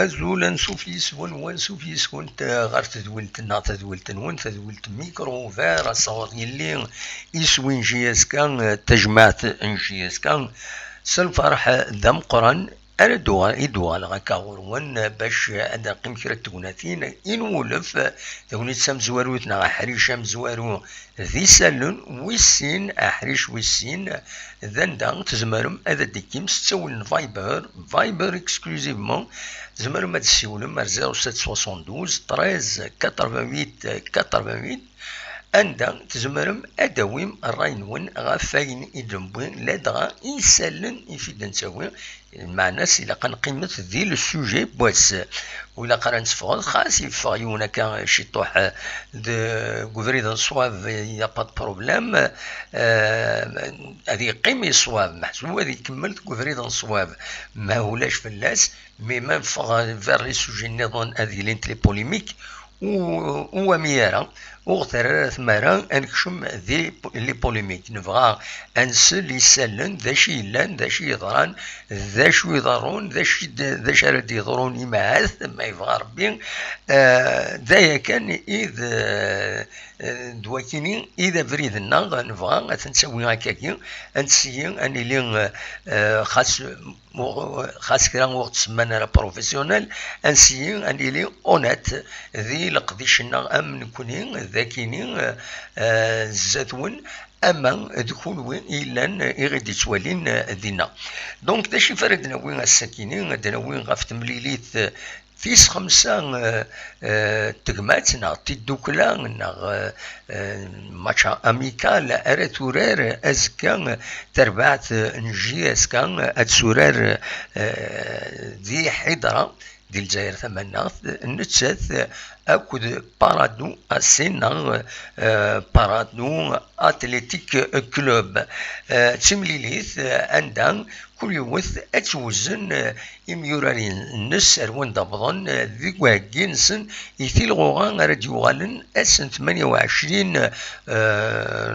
أزولا سوفيس ون سوفيس ون غير تدولتنا تدولتنون تدولت ميكرو فير صوت يلي يسوين جياسكا تجمعت جياسكا سالفرح ذم قرن أنا إدوال غاكا غورون باش أنا قيم كرا تكوناتين إنولف تكونيت سام زواروتنا حريش سام زوارو ذي سالون ويسين أحريش ويسين ذندا تزمرم هذا ديكيم ستسول فايبر اكسكلوزيفمون تزمرم هاد السيولم 0772 13 88 88 عندها تزمرم أداويم الراينون غافاين إدنبوين لادغا إنسالن يفيد نساوي معناها إلا قنقيمة ذي السوجي بواس وإلا قرا نتفغض خاص يفغيونا كان شي طوح دو غوفريدون صواب يا با بروبليم هذه قيمي صواب محسوب هذه كملت غوفريدون صواب ما هولاش فلاس مي ما نفغ فير لي سوجي النظام هذه لي بوليميك وميارا وغتر ثمارا انكشم ذي لي بوليميك نبغى انسل يسالن ذا شي يلان ذا شي يضران ذا شو يضرون ذا شي راد يضرون يماث ما يبغى ربي ذايا كان اذا دواكيني اذا فريدنا نبغى تنسوي هكاكي انسيين اني لين خاص كرا وقت سمانا لا بروفيسيونيل انسيين اني لي اونيت ذي لقديشنا ام نكونين ذاكيني زاتون اما دخول وين الا يغيد توالين دينا دونك داشي فردنا وين الساكنين دنا وين غاف تمليليت فيس خمسة تجمعتنا تدوكلا ماتش اميكال ارتورير ازكان تربعت نجي اسكان اتسورير ذي حضره دي الجزائر ثمانية نتسات أكود بارادو أسينا بارادو أتليتيك كلوب تمليليث عندها كل يوث أتوزن إميورارين نسر وندبضن ذي واقينسن يثيل غوغان راديو غالن أسن 28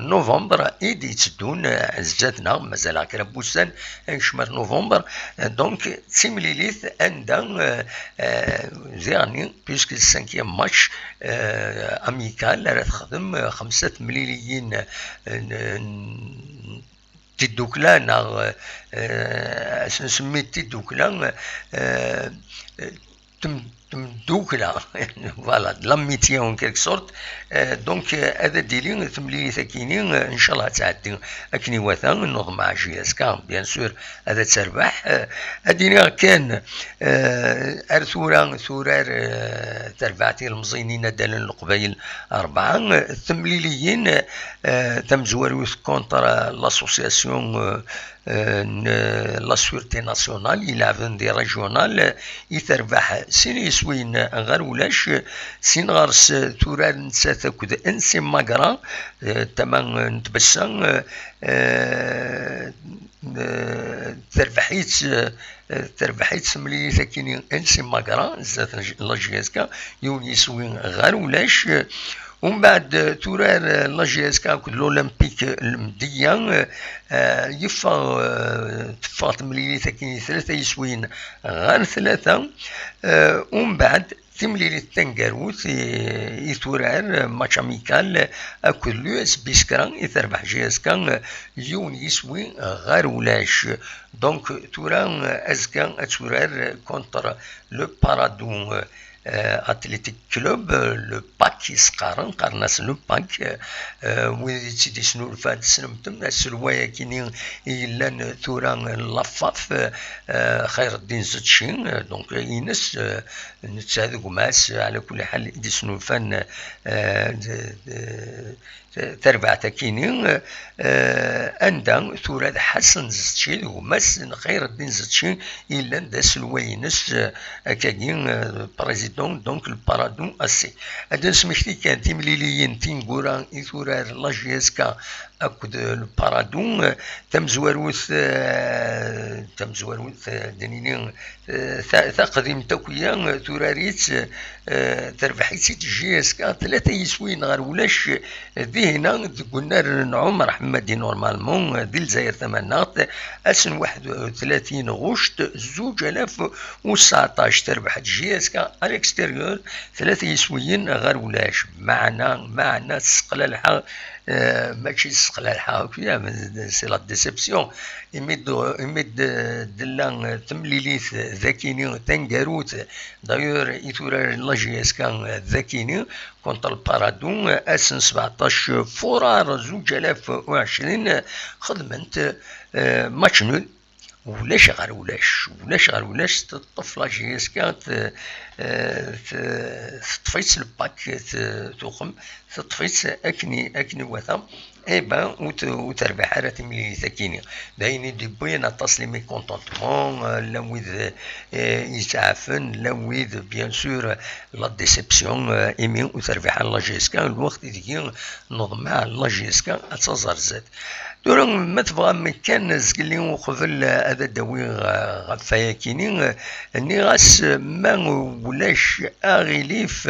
نوفمبر إيدي تدون زادنا مازال كرا بوسان شمال نوفمبر دونك تمليليث عندها زياني بيسك السانكيام ماتش اميكال راه تخدم 5 مليليين تدوكلا نا نسمي تدوكلا تمدوكلا فوالا لاميتي اون كيلك سورت دونك هذا ديلي تملي ثاكيني ان شاء الله تعدي اكني واثا نوض مع جي اس كا بيان سور هذا تربح اديني كان ارثورا ثورار تربعتي المزينين دالن القبايل 4 التمليليين تم زواروث كونتر لاسوسياسيون لا سيورتي ناسيونال يلعبن دي ريجيونال يتربح سين يسوين غير ولاش سين غارس تورار نسات كود انسي ماكرا تمام نتبسا تربحيت سملي ثاكيني انسي ماكرا زات لاجيسكا يون يسوين غير ولاش ومن بعد تورار لاجيسكا كود الاولمبيك المدية تفا تمليلي ثاكيني 3 يسوين غير 3 ومن بعد تمليلي تنقاروت يثورار ماتش اميكال اكل لو اس بيسكران يتربح جيسكا يون يسوي غير ولاش دونك توران ازكا تورار كونتر لو بارادون اتليتيك كلوب لو باك يسقارن قرناس لو باك ويدي تسيدي شنو الفات سنمتم السلوايا كيني إلا ثوران لافاف خير الدين زتشين دونك ينس نتساعد قماس على كل حال يدي شنو الفان تربع تكيني عندها ثورة حسن زتشين ومس خير الدين زتشين إلا دا سلوينس كاين بريزيدون دونك البارادون أسي هذا سمحتي كان تيمليليين تينغورا ثورة لاجيسكا أكد البارادون تمزوروث دنيني تقديم تكويا ثراريت تربحيتي تجي اسكا 3 يسوين غير ولاش ذهنا قلنا نعمر حمادي نورمالمون دي الجزائر ثمانات اسن 31 غشت 2019 تربحت جي اسكا الاكستيريور 3 يسوين غير ولاش معنا تسقلالها ماشي تسقلالها سي لا ديسيبسيون يمد دلان تمليليث ذاكيني تنقاروت دايور يثورار لاجي اسكان ذاكيني كونتر البارادون اسن 17 فرار 2020 خدمت ماتش نول ولاش غير ولاش تطفى لاجي اسكان تطفيت الباك تخم تطفيت اكني وثا ايبا وتربح راه تملي ثكيني دايني دي بوين تصليمي كونتونتمون لا ويذ يتعفن لا ويذ بيان سور لا ديسيبسيون ايمي وتربح لا جيسكا الوقت ديكي نضمع لا جيسكا اتزر زاد دوران ما تبغى مكان زكلي وقبل هذا داوي غفايا كيني اني غاس ما ولاش اغيليف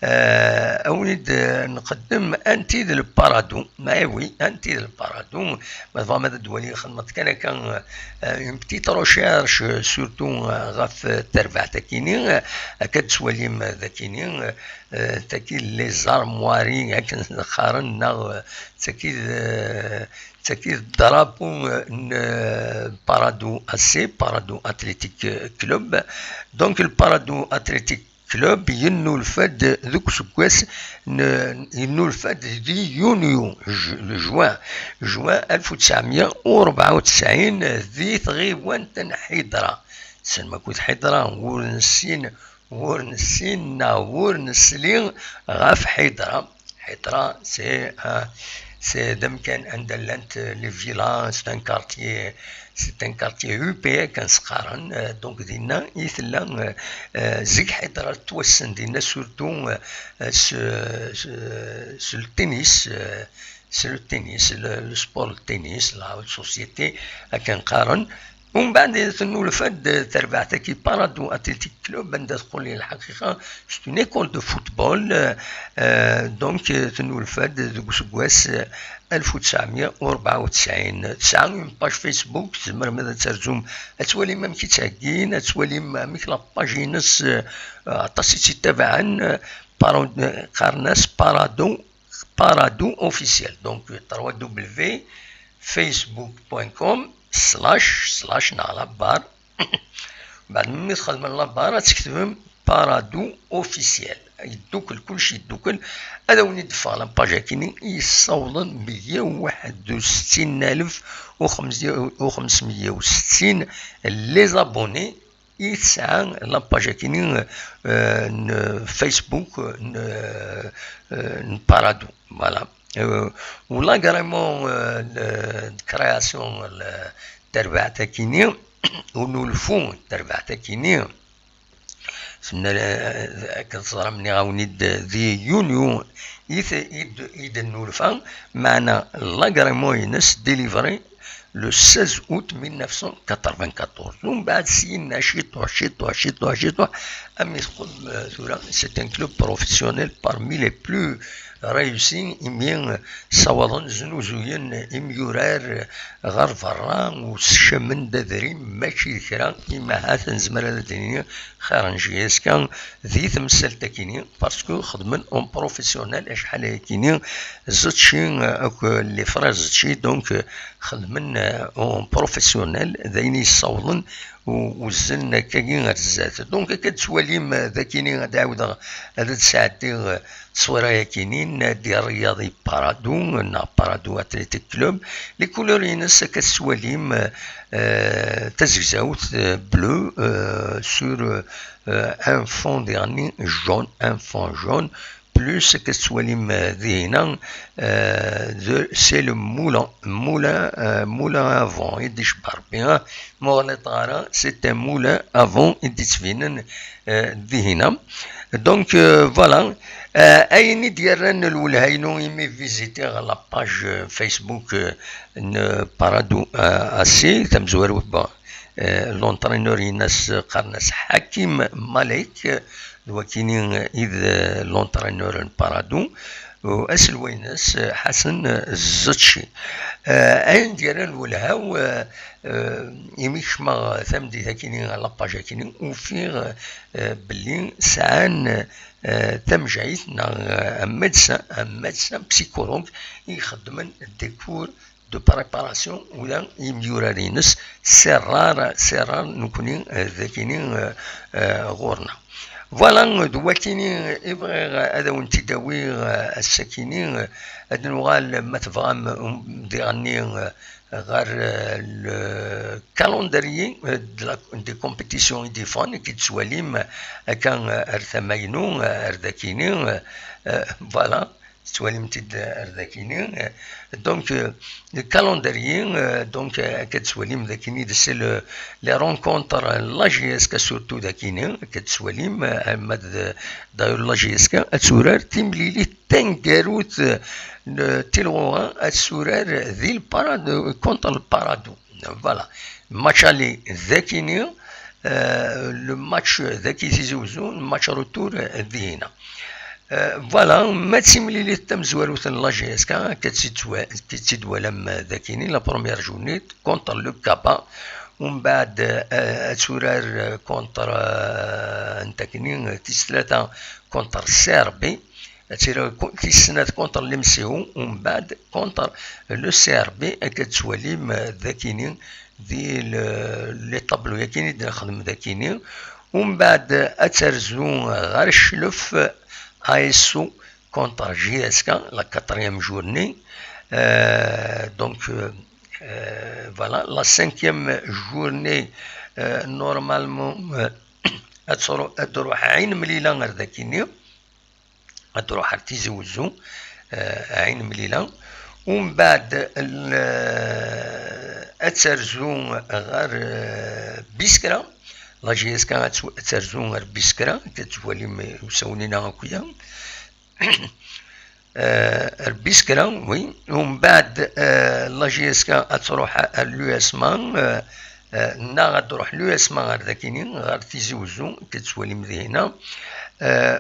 اوليد نقدم انتي ديال البارادون وي انتي ديال البارادون ما هذا الدولي خدمت كان اون بتيت ريشيرش سورتو غاف التربع تاكيني كتسواليم ذاكيني تاكي لي زارمواري هاك خارنا تاكي درابو بارادو بارادو اتليتيك كلوب دونك البارادو اتليتيك كلوب ينو الفاد ذوك سكواس ينو الفاد دي يونيو جوان 1994 ذي تغيوان حيدرا سلما كنت حيدرا ورنسلين غاف حيدرا سي دم كان عند لانت لي فيلا سي ان كارتيي يو بي كان سقارن دونك دينا يثلا زيك حيدرا توسن دينا سورتو سو التنس لو سبور التنس لا سوسيتي كان قارن ومن بعد ثنو الفاد تربع تاكي بارادو اتليتيك كلوب بندا تقول لي الحقيقه سي اون ايكول دو فوتبول دونك ثنو الفاد ذوك سكواس 1994 تسعة اون باج فيسبوك تزمر ماذا ترجم اتوالي ما مكي تاكين اتوالي ما ميك لا باجينس عطاسيتي تبعا قارناس بارادو اوفيسيال دونك 3w facebook.com سلاش نعلى بار بعد ما تدخل من لابار تكتب بارادو اوفيسيال يدوكل كلشي يدوكل هذا وين يدفع لاباجا كيني يصولا 161560 لي زابوني يتسعى لاباجا كيني فيسبوك بارادو فوالا ولا كريمون كرياسيون تربع تاكيني ونولفو تربع تاكيني سمنا كتصرى مني غاونيد ذي يونيو يد نولفا معنا لاكريمون ينس ديليفري لو 16 août 1994 ومن بعد سينا شيطوا أمي تقول ثورا سي ان كلوب بروفيسيونيل بارمي لي بلو رايوسين إمين صوالون زنوزوين إميورار غار فرا وسشمن دادري ماشي كرا إما هاثن زمرا دادريني خارنجي اسكان ذي تمثل تاكيني باسكو خدمن اون بروفيسيونيل اشحال كيني زدشي لي فراز زدشي دونك خدمن اون بروفيسيونيل ذاين يصولن وزلنا كاين غير الزات دونك كتسواليم ذاكيني غادي عاود هاد ساعتي تصويره كاينين ديال رياضي بارادو اتليتيك كلوب لي كولور ينس كتسواليم تزغزاوت بلو سور ان فون ديرني جون plus كتسواليم ذي هنا سي لو moulin avant يدي شبار بها مغلط غارة سي ان moulin avant يدي تفينن ذي هنا دونك فوالا اين ديالنا الولهاينو يمي فيزيتي على لاباج فيسبوك بارادو اسي تمزوار با لونترينور يناس قرناس حكيم مالك وكينين إذ لونترينور بارادو وأسل ويناس حسن الزتشي أين ديالنا الولهاو يميش ما ثمدي ثاكينين على لاباج كينين وفيه بلي ساعان تم جايتنا ميدسان بسيكولوج يخدمن الديكور دو بريباراسيون ولا يميورارينس سرار نكونين ذاكينين غورنا فوالا دواتيني إبغي هذا وانت داوي الساكنين هاد نوغال ما تفهم ديغني غير الكالندري دي كومبيتيسيون دي فان كي تسواليم كان ارثماينو ارداكيني فوالا تسواليم تيد ارداكيني دونك الكالندري دونك كتسواليم ذاكيني سي لي رونكونتر لا جي اس كا سورتو ذاكيني كتسواليم داير لا جي اس كا تسورار تيمليلي تنكاروت تيلوغا السورار ذي البارادو كونتر البارادو فوالا ماتش الي ذاكيني لو ماتش ذاكي تيزوزو ماتش روتور ذي هنا فوالا ما تسملي لي تمزواروت لا جي اس كا كتسيدوالم ذاكيني لا بروميير جورني كونتر لو كابا ومن بعد تسورار كونتر نتاكيني تيسلاتا كونتر سيربي كيسنات كونتر لمسيو ومن بعد كونتر لو سيربي كتسواليم ذاكيني دي لي طابلو ياكيني نخدم ذاكيني ومن بعد اترزو غير الشلف ASO contre JSK, la quatrième journée. Donc, voilà, la cinquième journée, normalement, تروح عين مليلة غير ذاكيني تروح تيزي وزو عين مليلة ومن بعد أترزو غير بيسكرا لا جي اس كا ترزو غير بيسكرا كتولي يساونينا هكايا بيسكرا وي ومن بعد لا جي اس كا تروح لو اس مان نا غتروح لو اس مان غير ذاكيني غير تيزي وزو كتولي مزيانه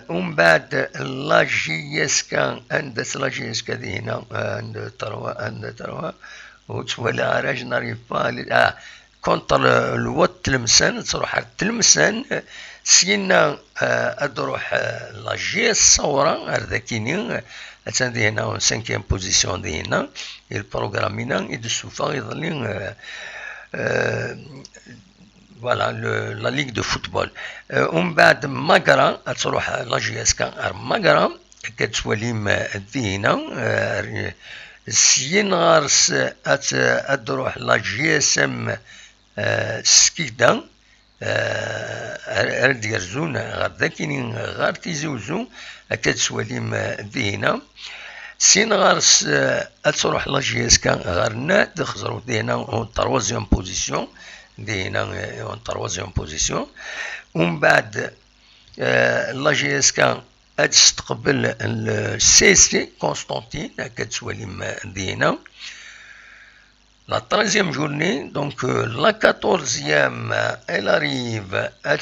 ومن بعد لا جي اس كا عندها لا جي اس كا دي هنا عند تروا وتولي راج ناريف با كونتر الوات تلمسان تروح تلمسان سينا تروح لا جي الصورة ذاكيني تندي هنا سانكيام بوزيسيون دي هنا البروغرام هنا يدسوفا يظلين فوالا لا ليغ دو فوتبول ومن بعد ماكرا تروح لا جي اس كا ماكرا كتوليم دي هنا سين غارس تروح لا جي اس ام سكيدا ديرزون غير ذاكيني غير تيزوزو كتسواليم ذي هنا سين غارس تروح لا جي اس كا غير نات تخزرو ذي هنا اون تروازيام بوزيسيون ذي هنا اون تروازيام بوزيسيون ومن بعد لا جي اس كا تستقبل السي سي كونستانتين كتسواليم ذي هنا La 13e journée, donc la 14e, elle arrive à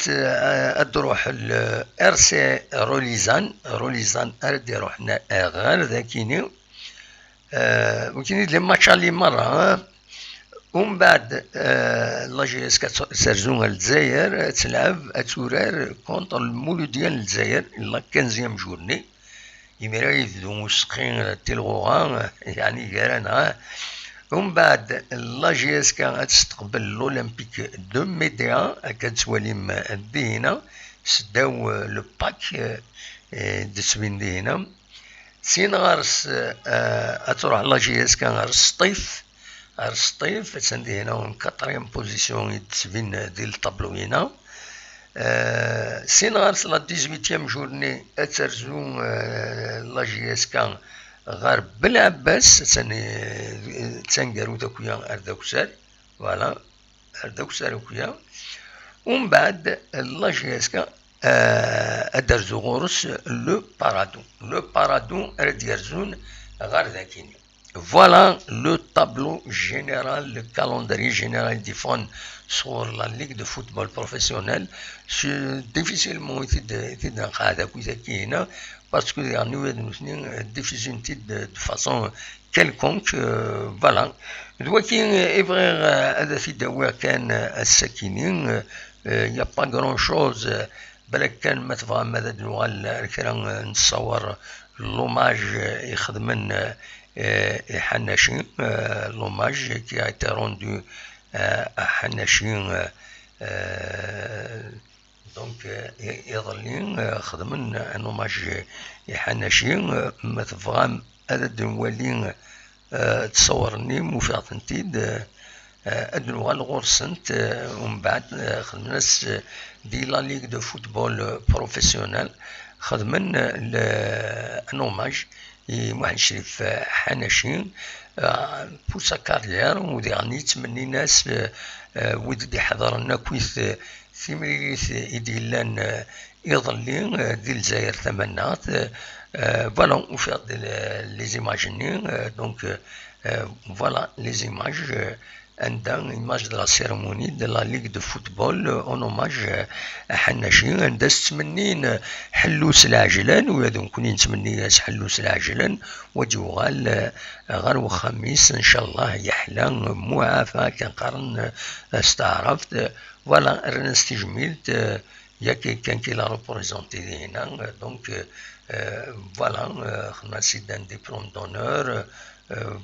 le RC Rolizan, elle روحنا غير ذاكيني وكاين لي ماتش اللي مرة ومن بعد لا جي اس كتسرزون الجزائر تلعب تورار كونتر المولودية الجزائر لا 15e journée يميرا يدو مسقين تلغوها يعني كارانا ومن بعد لا جي اس كا تستقبل الاولمبيك دو ميديا كتسواليم دي هنا سداو لو باك دسوين دي هنا سين غارس تروح لا جي اس كا غير السطيف تسندي هنا اون كاتريام بوزيسيون يدسوين ديال الطابلو هنا سين غارس لا 18 جورني اترزو لا جي اس كان غار بالعباس تنقارو داكويا ارداكسار فوالا ارداكسار وكيا ومن بعد لا جي اس كان ادرزو غورس لو بارادون راد يرزون غار ذاكيني. Voilà le tableau général, le calendrier général du fond sur la Ligue de football professionnel. C'est difficilement été dans le parce que nous diffusons de façon quelconque. Voilà. Il n'y a pas grand chose. بالك كان ما تبغى ماذا نوال الكرا نتصور l'hommage يخدمن حناشين l'hommage qui a été rendu à حناشين دونك يظلين خدمن ان hommage حناشين ما تبغى هذا نولي تصورني موفق تنتيد ادنو غورسنت ومن بعد خدمناس دي لا ليغ دو فوتبول بروفيسيونيل خدمن ان اوماج واحد شريف حناشين بور سا كارير وديعني تمني ناس ودي حضرنا كويث ثمريث يديلان يظلين دي الجزائر ثمانات فوالا وفي لي زيماجيني دونك فوالا لي زيماج عندها image de la cérémonie de la Ligue de football en hommage حناشين عندها تمنين حلوس العجلان وهذو كونين تمني حلوس العجلان وجو غال وخميس ان شاء الله يحلى معافى كنقارن استعرفت فوالا رانا استجملت ياك كان كي لا ريبريزونتي هنا دونك فوالا خدنا سيدان ديبلوم دونور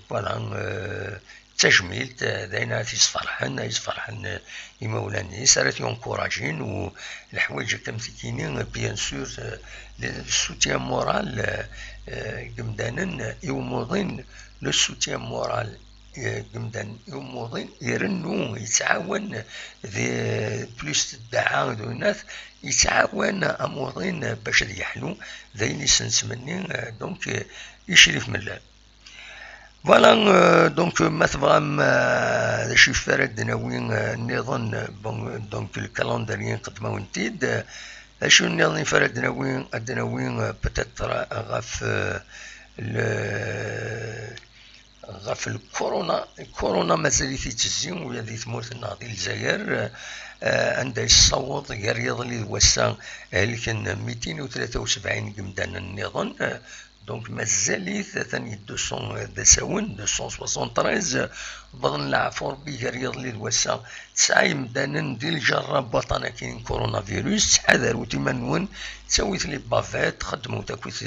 فوالا تجميل داينا يصفرحن يمولاني سارت ينكوراجين والحوايج كمثكينين بيان سور السوتيان مورال قمدانا يوموضين لو سوتيان مورال قمدان يوموضين يرنو يتعاون ذي بلوس الدعاء ذو الناس يتعاون اموضين باش يحلو ذيني سنسمني دونك يشرف من الله. فوالا دونك ما تبغى شي فرد ناويين النظام دونك الكالندري نقدمو نتيد اشو النظام فرد ناويين بتاتر غاف الكورونا مازال يتزين ويا ذي ثمورتنا ديال الجزائر عندها يصوت غير يظل يوسع لكن 273 قمدان النظام دونك مازال ثاني 200 دساون 273 بغن العفو ربي غير يظل يوسع تسعة يمدانا ديال جرب بطانا كاين كورونا فيروس تحذروا تيمنون تسويت لي بافات خدموا تاكوت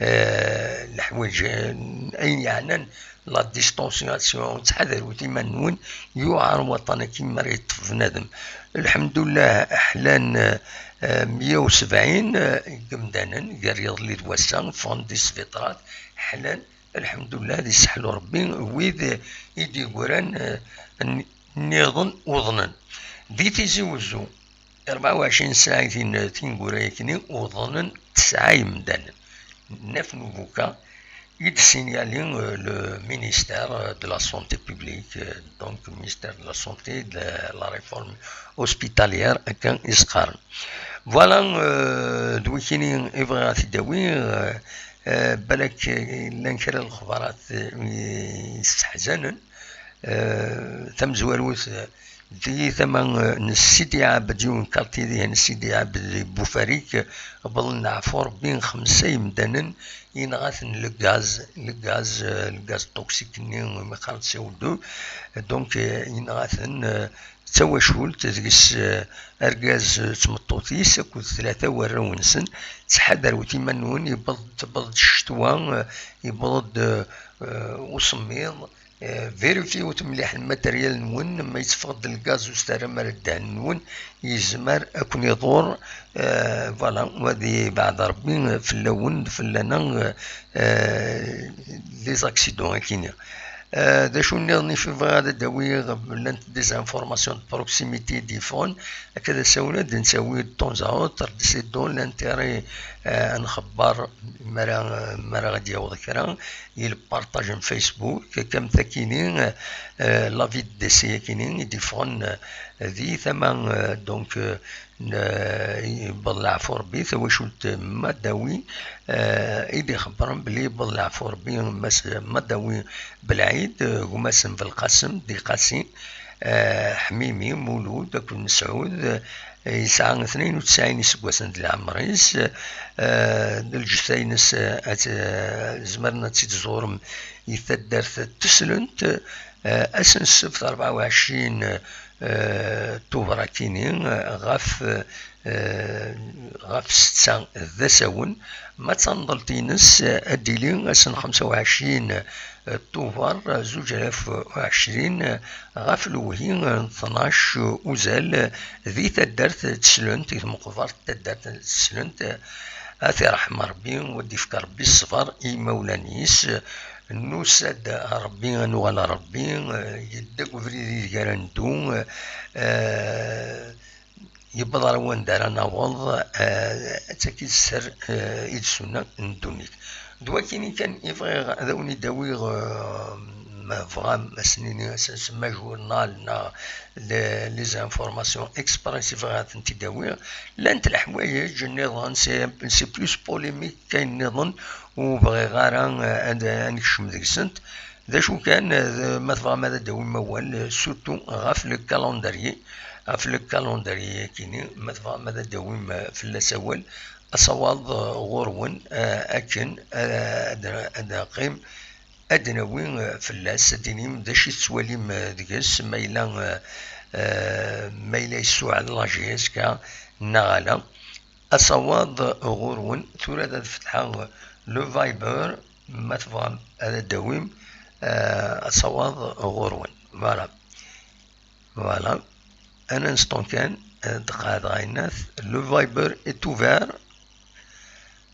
الحوايج اين يعني لا ديستونسياسيون تحذروا تيمنون يوعر وطنا كيما ريت بنادم. الحمد لله احلان 170 قمدانا غير يظل يتوسع فون دي سفيطرات حلال الحمد لله دي سحلو ربي ويد يدي قران نظن وظنا دي تيزوزو 24 ساعة تين قرايكني وظنا 9 يمدانا نف نوفوكا يدسينيالين لو مينيستير دو لا سونتي بوبليك دونك مينيستير دو لا سونتي دو لا ريفورم هوسبيتاليير كان يسقارن. فوالا دويكيني يبغى تداوي بالك لانكر الخبرات يستحزنن ثم زواروث دي ثمن نسيدي عبد جون كارتي دي نسيدي عبد بوفاريك بظن عفور بين 5 يمدانن ينغاثن الغاز توكسيك ني ما قالت سي2 دونك ينغاثن توا شغل تدقس ارغاز تمطوطيس كل 3 وراونسن تحذر وتيمنون يبض الشتوى يبض وصميض فيريفي وتمليح الماتريال نون ما يتفقد الغاز وسترى الدهن نون يزمر اكون يدور فوالا وهذه بعد ربي في اللون في لنا لي زاكسيدون كاينين دا شو نظني في هذا داوي لانت ديزانفورماسيون بروكسيميتي ديفون هكذا ساونا نساوي دون زاوتر سي دون لانتيري نخبر مرا غادي يعوض كرا يبارطاج فيسبوك كم تاكينين لا في دي سي كاينين ديفون ذي ثمن دونك بضلع فور بي ثواشولت ما داوي إيدي خبرن بلي بضلع فور بي ما داوي بالعيد وماسن في القاسم دي قاسي حميمي مولود أكل مسعود يسعى 92 سكواسن د العمريس الجثاينس زمرنا تزورم يثدرت تسلنت أسن السبت 24 توفراتينين غاف 6 ذا ساون ما تنضلتينس أديلين أسن 25 توفر 2020 غاف الوهين 12 أوزال ذي تدرت تسلنت ذي مقفرت تدرت تسلنت أثي رحمة ربي ودي فك ربي الصفر إي مولانيس نوسد ربي نوغال ربي يدك وفريدي جارندو يبضر وان دار نوض تاكيد السر يدسونا ندونيك دواكيني كان يبغي ذوني داوي ما فغام سنيني سما جورنال نا لي زانفورماسيون اكسبريسيف غات انت داوي لانت الحوايج النظام سي بلوس بوليميك كاين نظن وبغي غير نكشم ذيك السنت ذا شو كان ما تفهم هذا داوي موال سورتو غاف لو كالندري في الكالندري كاينين ما تفهم هذا داوي في اللاسوال أصوات غورون أكن أداقيم أدناوين في اللاس دينيم داشي تسواليم دقس مايلا يسوع على لاجيس كا نغالا أصوات غورون ثورة هذا فتحة لو فايبر ما تفهم هذا الدويم أصوات غورون فوالا أنا نستون كان دقائق غايناث لو فايبر est ouvert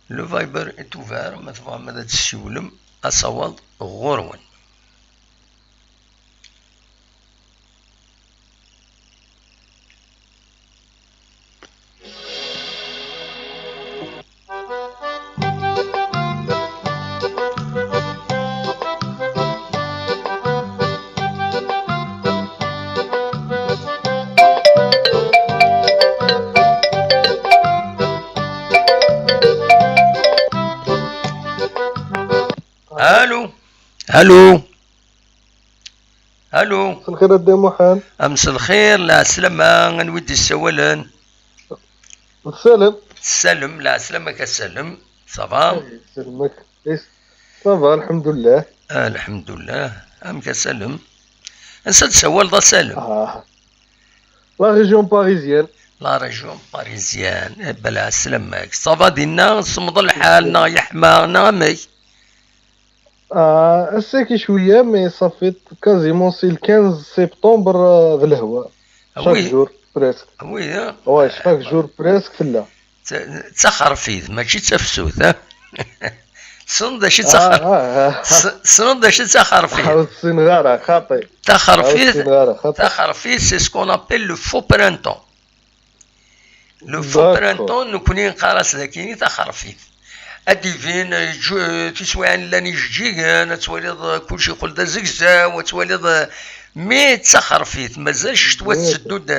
لو فايبر est ouvert ما تفهم ماذا تسيولم أصوات غورون الو الو الو مساء الخير الدي محال. امس الخير لا سلامة نودي السوالن السلام لا سلامة كسلم صافا يسلمك صافا الحمد لله الحمد لله ام كسلم نسد سوال ذا سالم لا ريجيون باريزيان بلا سلامك صافا دينا صمد الحال نا يحمى نا مي ساكي شويه مي صافي كازيمون سي 15 سبتمبر ذا الهواء شاك جور بريسك وي شاك جور بريسك فلا تسخر فيه ماشي تفسوت صند شي تسخر صند شي تسخر فيه حاوسين غارة خاطي تسخر فيه سي سكون ابيل لو فو برانتون نكونين قارس ذاكيني تسخر فيه أديفين تسوان لاني جيجان تواليض كلشي يقول دا زكزا وتواليض مي تسخر فيه مازالش توات السدود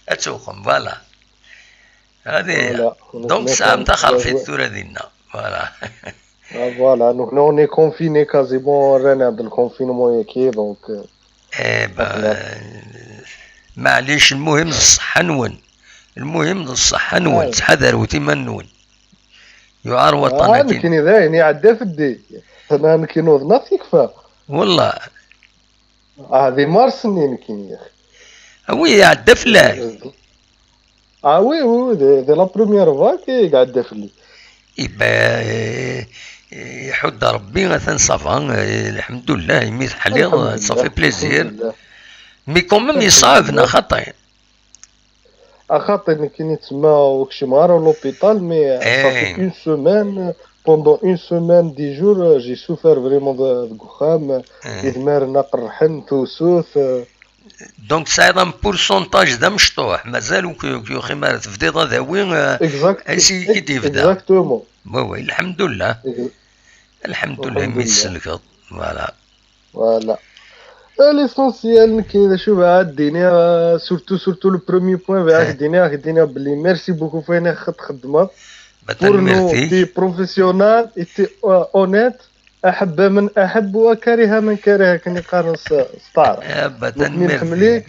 اتوخم فوالا هذه دونك سام تخر فيه الثورة ديالنا فوالا فوالا نحن اوني كونفيني كازيمون رانا عند الكونفينمون ياكي دونك معليش المهم الصحة نون تحذر وتيما نون يعار وطنك أنا كني ذايني عدى في الدي أنا كنوض ناس يكفى والله هذه مارس منين كني يا أخي وي عدى فلاي وي ذي لا بروميير فاك عدى فلي يبا يحد ربي مثلا صافا الحمد لله يميت حليل صافي بليزير مي كوميم يصعبنا خطير خاطر كي نتسمى وكشي مهار لوبيتال مي صافي اون سومان pendant une semaine, 10 jours, j'ai souffert vraiment de Goukham. إدمار نقر رحم توسوث. دونك سعيد ان بورسونتاج دا مشطوح مازال كي خمار تفديض هذا وين اسي كي تبدا اكزاكتومون وي الحمد لله الحمد لله ميسلك فوالا ليسونسيال كاين شوف عاد الدنيا سورتو لو بروميي بوين عاد الدنيا بلي ميرسي بوكو فين خدمه بور نو تي بروفيسيونال تي اونيت احب من احب وكره من كره كني قارنص ستار ابدا ميرسي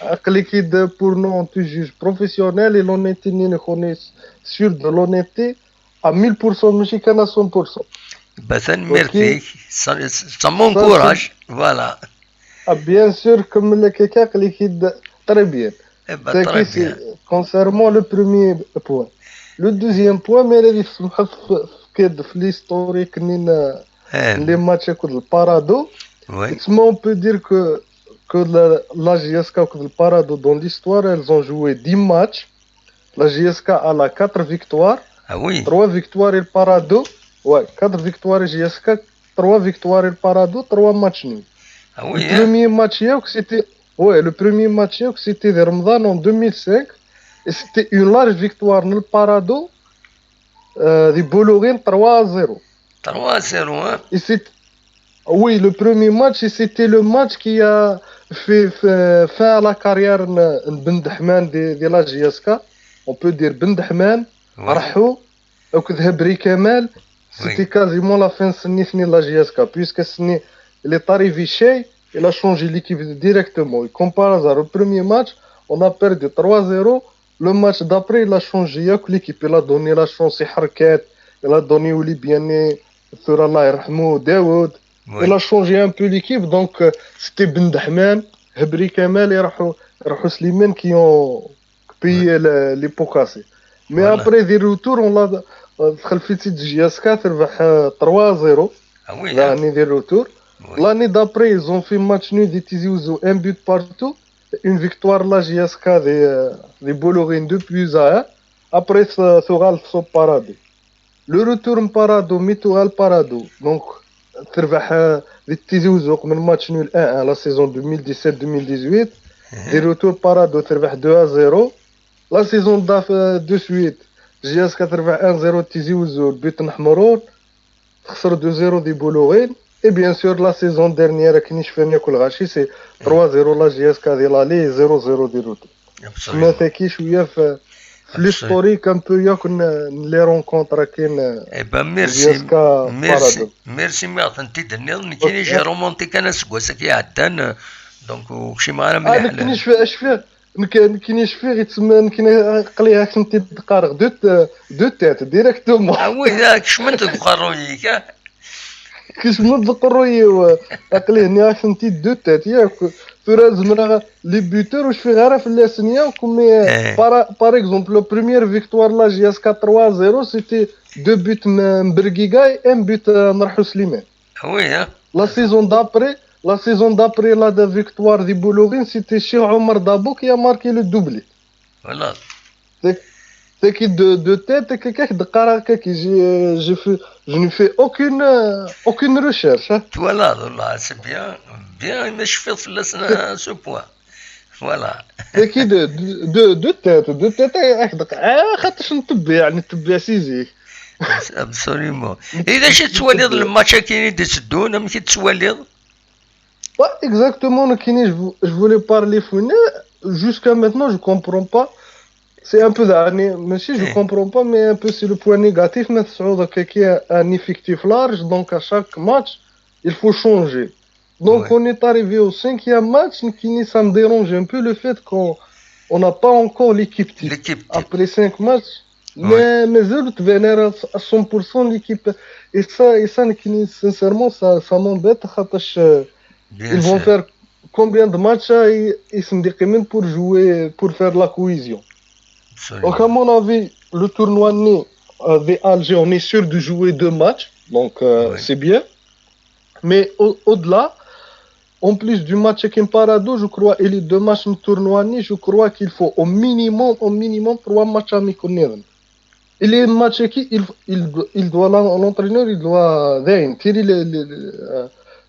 عقلي كيد بور نو تو جوج بروفيسيونيل اي لونيتي ني كونيس سور دو لونيتي ا 1000% ماشي كان 100%. ابدا ميرسي سا مون كوراج فوالا بيان سور كمل لك هكا عقلي كيد تري بيان كونسيرمون لو بروميي بوين لو دوزيام بوين مي سمح كيد في ليستوريك نين les matchs avec le Parado. On peut dire que la JSK et le Parado, dans l'histoire, elles ont joué 10 matchs. La JSK a 4 victoires. Ah oui. 3 victoires et le Parado. Ouais, 4 victoires et JSK, 3 victoires et le Parado, 3 matchs nuls. Ah oui. Le premier match, c'était de Ramadan en 2005. Et c'était une large victoire dans le Parado. De Bollorène 3-0. 3-0, hein? Oui, le premier match, c'était le match qui a fait fin à la carrière de Bendahman de la JSK. On peut dire Bendahman, Rahou, Oukdhabri Kamal. C'était quasiment la fin de la JSK, puisque il est arrivé chez, il a changé l'équipe directement. Et comme par hasard, le premier match, on a perdu 3-0. Le match d'après, il a changé l'équipe. Il a donné la chance à Harkat, il a donné au Libyane. Il a changé un peu l'équipe, donc c'était Ben Dahman, Habri Kamal et Rahou Slimane qui ont payé les pots cassés. Mais après des retours, on l'a fait de JSK 3-0. L'année des retours. L'année d'après, ils ont fait match nul des Tizi Ouzou, un but partout. Une victoire la JSK des Bollorène 2-1. Après, ça sera le Parado. Le retour en Parado, Mito al Parado, donc تربح Tizi Ouzou من match nul 1-1 la saison 2017-2018. Des retours Parado تربح 2-0. La saison de suite, JSK تربح 1-0 Tizi Ouzou, but نحمرون تخسر 2-0 دي بولورين. Et bien sûr la saison dernière كنيش فينا كل غاشي c'est 3-0 la JSK ديال لالي 0-0 دي روتور. ما تاكي شويه في l'historique un peu يكون les rencontres كاين. Eh ben merci ميرسي انت دنيا كاين جا رومونتي كان سكوسا كي عدان دونك وشي معنا مليح. انا كاينش فيه اش فيه كاينش فيه غيتسمى كاين قليها كنت تقارغ دو تيت ديريكتومون. وي داك شمنت القروي كيش من القروي عقليه ني فهمتي دو تيت ياك زعما لي بوتور واش في غير في اللاسنيه كومي بار اكزومبل لو بروميير فيكتوار لا جي اس 3-0 سيتي دو بوت مبرغيغاي ان بوت نرحو سليمان. وي لا سيزون دابري لا فيكتوار دي بولورين سيتي شي عمر دابو كي ماركي لو دوبلي. فوالا c'est qui de tête quelqu'un de caractère qui je ne fais aucune recherche. Voilà, c'est bien, mais je fais ce point. Voilà. C'est qui de tête خاطرش نتبع سيزي. Absolument. إذا شي تواليض الماتش كاين يدسدون ملي كتواليض. Ouais, exactement, je voulais parler fouine. Jusqu'à maintenant, je comprends pas. C'est un peu d'année, mais si je comprends pas, mais un peu c'est le point négatif. Mais c'est un effectif large, donc à chaque match, il faut changer. Donc on est arrivé au 5e match, ça me dérange un peu le fait qu'on n'a pas encore l'équipe type. Après 5 matchs, mais eux vénèrent à 100% l'équipe. Et ça, sincèrement, ça m'embête. Ils vont faire combien de matchs ils se déterminent pour jouer, pour faire la cohésion. Donc à mon avis, le tournoi de Alger, on est sûr de jouer 2 matchs, donc c'est bien. Mais au-delà, en plus du match avec Parado, je crois, et les 2 matchs de tournoi, je crois qu'il faut au minimum 3 matchs amicaux. Il est matché qui il doit l'entraîneur il doit tirer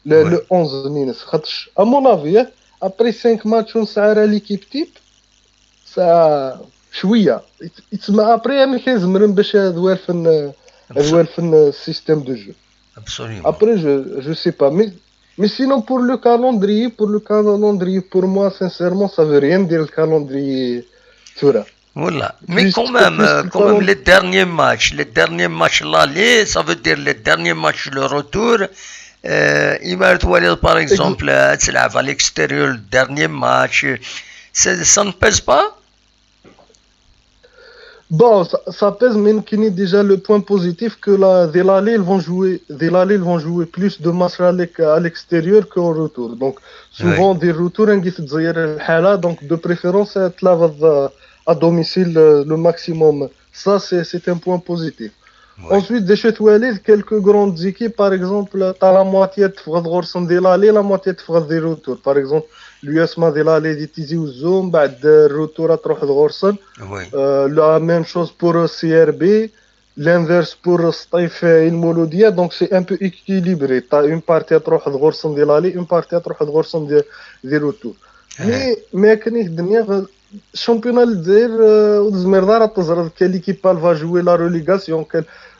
le 11 Nîmes. À mon avis, après 5 matchs on s'arrête à l'équipe type. Ça شويه يتسمى ابري ما كيزمرن باش دوار في السيستم دو جو. Absolument. Après, je sais pas. Mais sinon, pour moi, sincèrement, ça veut rien dire le calendrier. Voilà. Voilà. Mais quand même, les derniers matchs l'aller, ça veut dire les derniers matchs le retour. Par exemple, à l'extérieur, le dernier match, ça ne pèse pas? Bon, ça pèse, mais qui est déjà le point positif que dès l'aller, ils vont jouer plus de matchs à l'extérieur qu'au retour. Donc, souvent, des retours, donc de préférence, à domicile le maximum. Ça, c'est un point positif. Ouais. Ensuite, des châteaux quelques grandes équipes, par exemple, tu as la moitié de l'aller, la moitié de retour. Par exemple, l'USMA de l'aller de Tizi Ouzou, le retour à Trochd-Gorsen. La même chose pour CRB, l'inverse pour Staif et Mouloudia. Donc, c'est un peu équilibré. Tu as une partie à Trochd-Gorsen de l'aller, une partie à Trochd-Gorsen de retour. Mais championnat quelle équipe va jouer la relégation,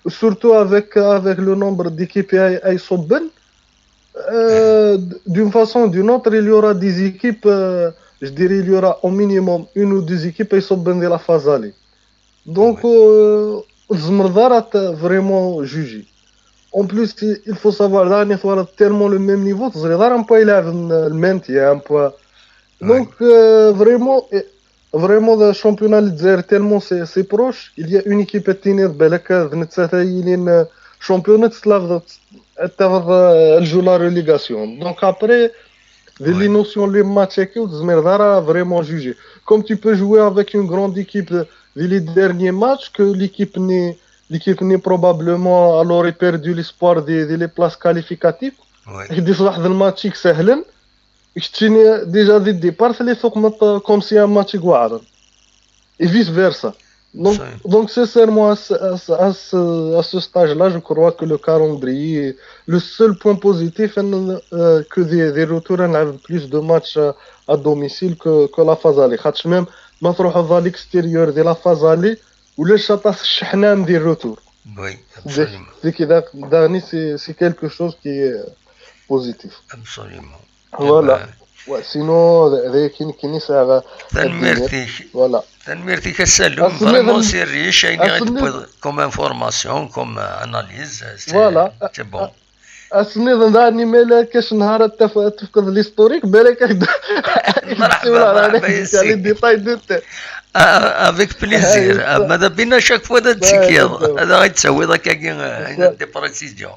surtout avec le nombre d'équipes à Sobben. D'une façon ou d'une autre, il y aura des équipes, je dirais, il y aura au minimum une ou deux équipes à Sobben de la phase aller. Donc, Zmerdar a vraiment jugé. En plus, il faut savoir, là, on est tellement le même niveau, Zmerdar a un peu le maintien, un peu. Donc, vraiment, le championnat tellement c'est proche, il y a une équipe à tenir, le championnat elle joue la relégation. Donc après, les notions, les matchs, Zmerdar a vraiment jugé. Comme tu peux jouer avec une grande équipe les derniers matchs, que l'équipe n'est probablement alors perdu l'espoir des places qualificatives. Et des matchs qui sont déjà dès le départ, c'est comme si un match guard. Et vice-versa. Donc sincèrement, à ce stade-là, je crois que le calendrier, le seul point positif, que des retours, on a plus de matchs à domicile que la phase aller. Même, ما تروحوا à l'extérieur de la phase aller, ou le château chahnan des retours. Oui, absolument. C'est quelque chose qui est positif. Absolument. Voilà. Ouais, sinon, voilà. تنميرتي كسلم vraiment c'est riche comme information comme analyse c'est bon. اسمي ظني مالك كاش نهار تفقد الهيستوريك بالك مرحبا على ديتاي دوت افيك بليزير ماذا بينا شاك فوا تسكيض هذا غيتسوي ذاك دي بريسيزيون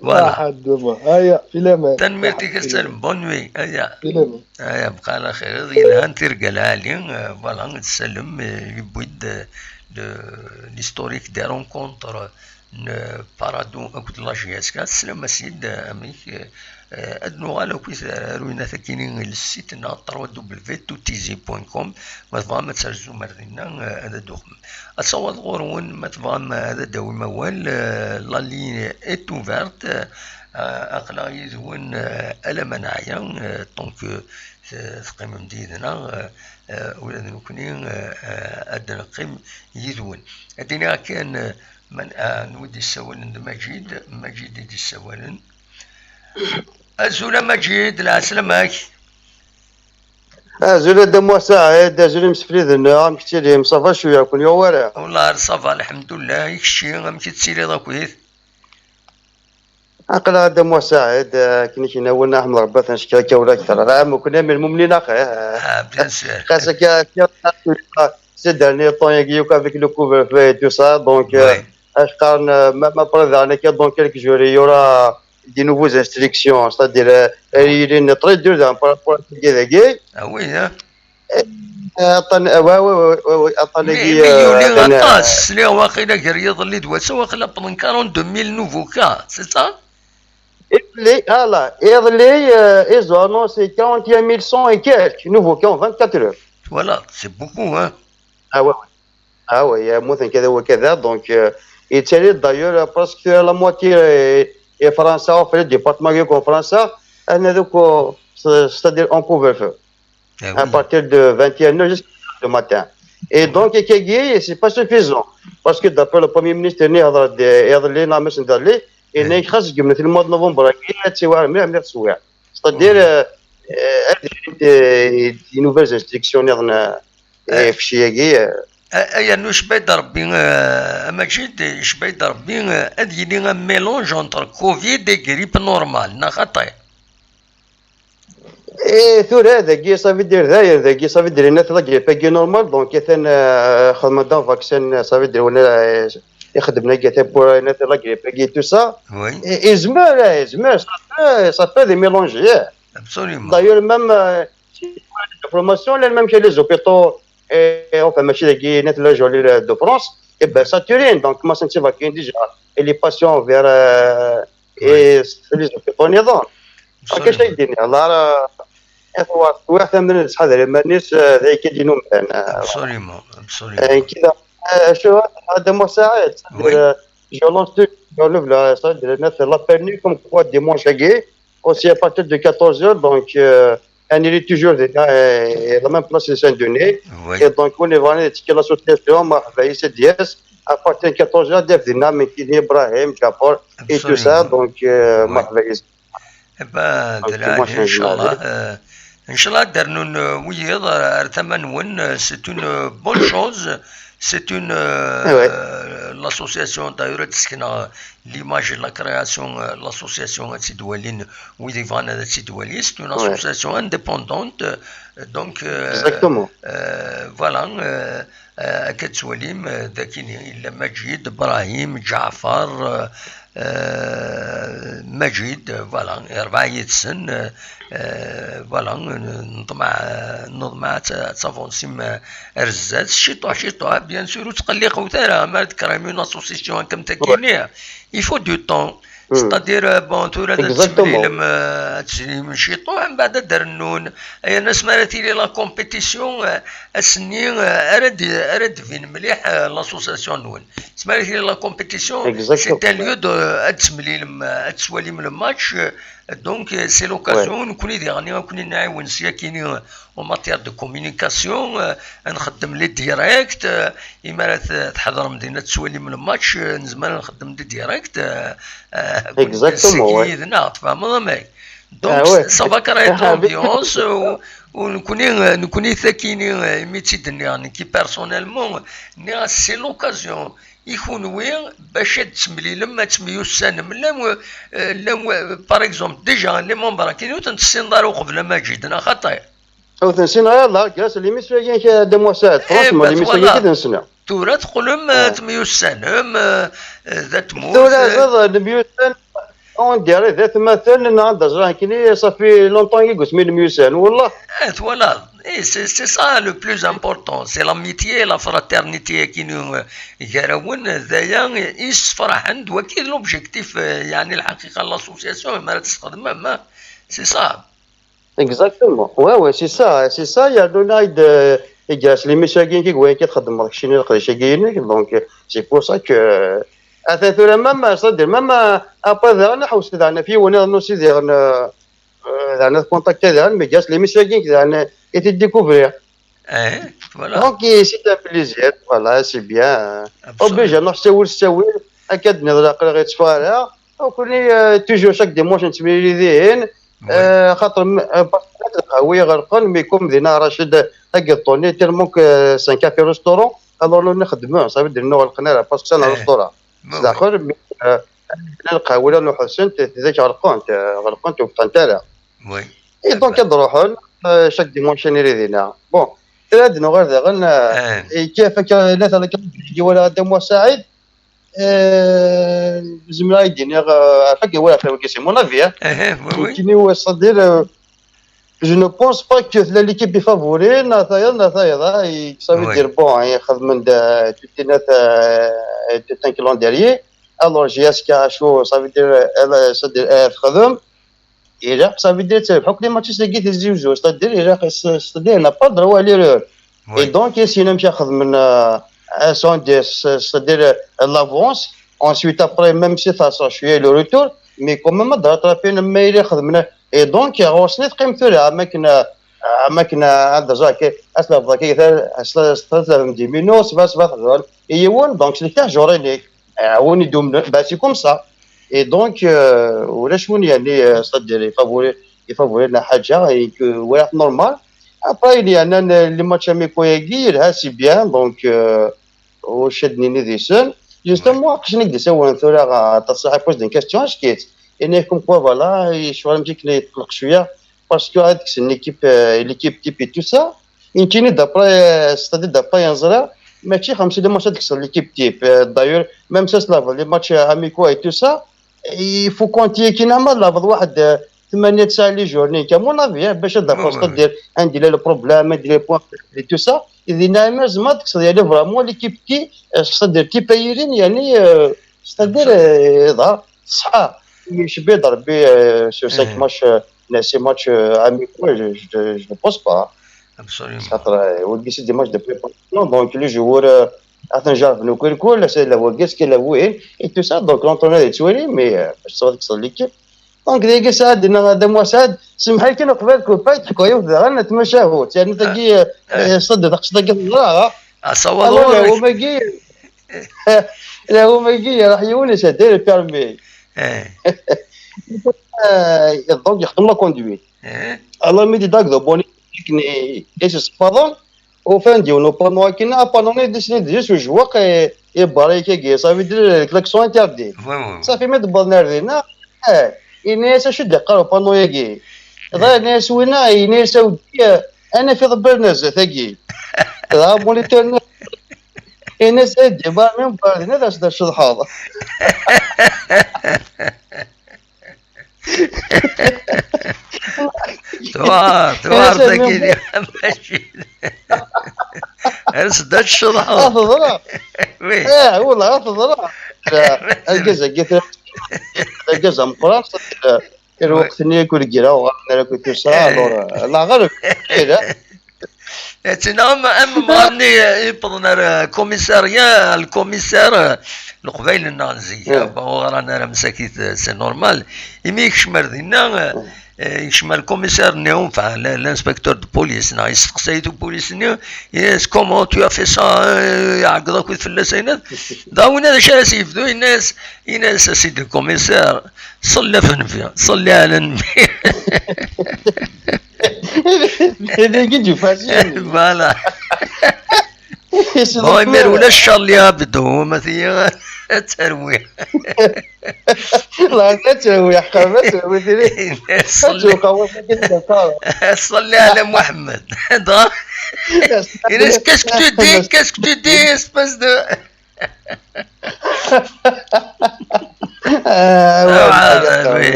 فوالا هيا في الامان تنميرتي كسلم بون نوي هيا هيا بقى على خير الى نترقى العالي فوالا نتسلم يبويد l'historique des rencontres بارادو اكد لاجياسكا السلام سيد اميك ادنو على كويس روينا ثكينين السيتنا www.tizi.com ما تفهم تسرزو مردنا هذا دوخم اتصور غورون ما تفهم هذا داوي موال لا لين ايت اوفيرت اقلا يزون الا مناعيا دونك ثقيم مديدنا ولاد نكونين ادنا قيم يزون ادينا كان من نودي السوالن مجيد يدي السوالن أزولا مجيد العسلامك أزولا دموع ساعد أزولا مسفريد عم كتير مصافى شوية كون يوارع والله صافا الحمد لله يكشي غام كتسيري ضاكويت عقلا دموع ساعد كنا كناولنا أحمد ربا تنشكا كولا أكثر راه كنا من المملين أخي بيان سور خاصك ces derniers temps il y a eu avec le couvre-feu et tout ça donc dans quelques jours il y aura des nouvelles instructions c'est-à-dire il est très dur par rapport à ce ah oui hein attendez اللي واخيلا رياض اللي دواسه واخيلا بلان 42 nouveaux cas c'est ça ils ont annoncé 41 100 et quelques nouveaux cas en 24 heures voilà c'est beaucoup hein ah ouais Ah oui, مثلا كذا وكذا دونك يتسالي دايور براسك لا موتي فرنسا وفي الديبارتمون يكون فرنسا انا دوك ستادير اون كوفر à partir de 21h jusqu'au matin. Et donc, c'est pas suffisant. Parce que d'après le Premier ministre, il y a le mois de novembre, c'est-à-dire des nouvelles instructions. يعني واش بايد ربي ماجد اش بايد ربي هادي لي ميلونج اونتر كوفيد اي غريب نورمال نا خطا ثور هذاكي صافي دير ذاكي صافي دير الناس لاكي باكي نورمال دونك كان خدمه دون فاكسين صافي دير ولا يخدمنا كاع بور الناس لاكي باكي تو سا يزمر صافي دي ميلونج ابسوليومون دايور ميم فورماسيون لا ميم كي لي زوبيتو enfin ماشي داكي الناس لا جولي دو فرانس اي با ساتورين دونك ما سنتي فاكين ديجا لي باسيون فير اي لي زوبيتو نظام كاش يديرني الله واحد من الصحاب مانيش ذاك يدينو ابسوليومون كذا شو هذا مساعد جو لونس جو الناس لا بيرني كوم كوا ديمونش كي aussi à partir de 14h donc elle est toujours la même place de Saint-Denis et donc on est venu de l'association Mahvaïs Dias à partir de 14h devina Mekini Ibrahim Jafar et tout ça donc Mahvaïs ان شاء الله درنون ويض ارتمنون سي اون بون شوز سي اون l'association d'ailleurs تسكن l'image de la création l'association تدولين ويدي فانا تدولي c'est une association indépendante donc voilà كتوليم ذاكين الا مجيد ابراهيم جعفر مجيد فوالا 4 سن فوالا نضمع تافونسيم رزات شيطوع بيان سور تقلق وثارا ما تكرامي اسوسيسيون كم تكينيا يفو دو طون ستادير بون تورا تسليم شيطوع من بعد درنون اي ناس مالتي لي لا كومبيتيسيون اسني ارد فين مليح لاسوسيسيون نون سمالتي لا كومبيتيسيون سي ان ليو دو تسوالي من الماتش دونك سي لوكازيون نكوني ديرني نكوني نعاون سياكيني او ماتير دو كومونيكاسيون نخدم لي ديريكت اما تحضر مدينه تسوالي من الماتش نزمان نخدم دي ديريكت اكزاكتومون يدنا تفهم ماي دونك صافا كراي امبيونس ونكوني ثاكيني ميتي دنيا كي بيرسونيلمون ني سي لوكازيون يكون وين باش تسملي لما تسميوسان لا باغ اكزومبل ديجا لي مونبر كاينين تنسينضارو قبل ما جيتنا خطير او تنسينا يلاه جالس لي ميسيو كاين دي موسات فرونسمون لي ميسيو كي تنسنا تورا تقولهم تميوسانهم ذات موت تورا زاد الميوسان اون ديري ذات مثل نعرض زران كيني صافي لونطون يقول مين الميوسان والله voilà et c'est ça le plus important c'est l'amitié la fraternité qui nous يراون ذايا يصفرح عند وكيل لوبجيكتيف يعني الحقيقه l'association ما تستخدم ما c'est ça exactement ouais c'est ça il y a donné جالس لي ميساكين كي وين كتخدم راك شي نلقى شي كاينك دونك سي بور سا كو اثاثر ماما صدر ماما ابا ذا حوس ذا في وانا نوسي ذا كونتاكت ذا مي جالس لي ميساكين ذا يتديكوفرير فوالا دونك سي ان بليزير فوالا سي بيان اوبليجي نروح سوي اكاد نهضر غير تصفارها وكوني توجور شاك ديمونش نتمري ذهن خاطر هويه غرقان مي كوم دينا راشد اكطوني تيرمون سان كافي ريستورون الوغ نخدمو صافي درنا غلقنا باسكو انا ريستورون الاخر القهوه ولا نروحو سنت ذاك غرقان وفتان وي اي دونك نروحو شاك ديمونش نيري دينا بون هادنا غير ذا كيف ثلاثه ولا غدا موا سعيد زمرا يديني عافاك ولا كيسي مون افي كيني هو صدير je ne pense pas que l'équipe est favorée ça veut dire bon ياخذ من تلتينات تنكلون ديريي alors جياسكا شو ça veut dire elle صدير خدم إلا ça veut dire تبحك لي ماتش لقيت الزوج c'est-à-dire إلا c'est-à-dire n'a pas droit à l'erreur et donc سينا مشى ياخذ من c'est-à-dire l'avance. Ensuite, après, même si ça s'achève le retour, mais quand même, de rattraper le meilleur. Et donc, on se dit que أماكن عند زاكي أصلا ضاكي أصلا استلزم دي مينوس بس يون دونك سلكتاه جورينيك عاوني دوم باسي كوم سا اي دونك ولا شكون يعني صدر يفافوري لنا حاجه ولا نورمال اباي لي انا لي ماتش اميكو ياكي ها سي بيان دونك وشدني نيديسن جوستومون قشني كدي سوى ثورا تصحي بوز دين كاستيون شكيت انكم كوا فوالا شويه مجيك يطلق شويه باسكو هذيك ليكيب تيبي تو سا يمكن دابري ستادي دابري ينزرا ماشي 5 ماتش تكسر ليكيب تيب دايور ميم سا سلاف لي ماتش اميكو اي تو سا يفو كونتي كي نعمل لافض واحد 8 9 لي جورني كمون افي باش دابا دير عندي لي بروبليم عندي لي بوان لي تو سا اذا نعمل زعما تكسر يعني فريمون ليكيب كي ستادير كي بايرين يعني ستادير يظهر صح يشبه ضربي سو 5 ماتش ces matchs amicaux, je ne pense pas. Absolument. C'est des matchs de préparation. Donc, les joueurs, c'est la voix, qu'est-ce qu'il a voué, et tout ça. Donc, l'entraîneur est tué, mais ça va être l'équipe. Donc, les gars, ça, des mois, ça, c'est mal qu'il n'y a pas de copain, tu crois, il y a un peu de chahou. Tu as dit, ça, de là. Ah, ça va, alors, là, où Magui, راح يونس c'était le permis. Donc, يخدم لا كوندويت الله ميدي داك ذا بوني كني ايش سبادون وفان ديو نو بانو كنا بانو ديسني ديس وجواق يباري كي صافي دير كلاكسون انتردي صافي ما دبرنا رينا الناس شد قالوا بانو ياكي ذا ناس وينا الناس انا في ضبر ناس ثقيل ذا مونيتور الناس ادي بار من بار ناس دا شد حاضر توار تاكيني ماشي ارسد الشرح افضل والله افضل الجزء من فرنسا الوقت اللي يقول كيرا وانا كنت سالور لا غير كذا تنام مغني يبضنا كوميساريا الكوميسار القبيل النازي رانا مساكيت سي نورمال يميك شمر دينا يشمل الكوميسار نيوم فعل الانسبكتور دو بوليس نا يستقسيتو بوليس نيو يس كومون تو افي سا يعقدك ويفلسينات داوين هذا شا سيفدو الناس سيدي الكوميسار صلى فنفيا صلي على النبي هذا كي فاسيل فوالا هو يمير ولا الشر اللي يبدو مثلا ترويح لا ترويح حقا ترويح صلي على محمد qu'est-ce que tu dis espèce de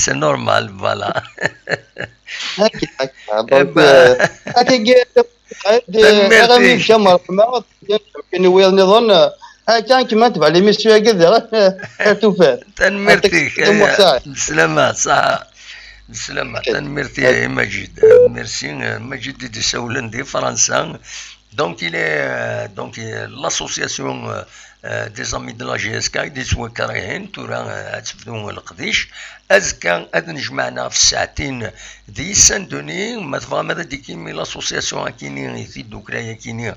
c'est normal voilà كان كما تبع لي ميسيو هكذا توفات تنمرتيك بسلامة صح بسلامة تنمرتي يا مجيد ميرسي مجيد دي سولندي فرنسا donc il est donc l'association des amis de la GSK اللي سوا كارهين تورا تبدو القديش أزكى نجمعنا في الساعتين دي سان دوني ما تفهم هذا دي كيمي لاسوسياسيون كيني في دوكرايا كيني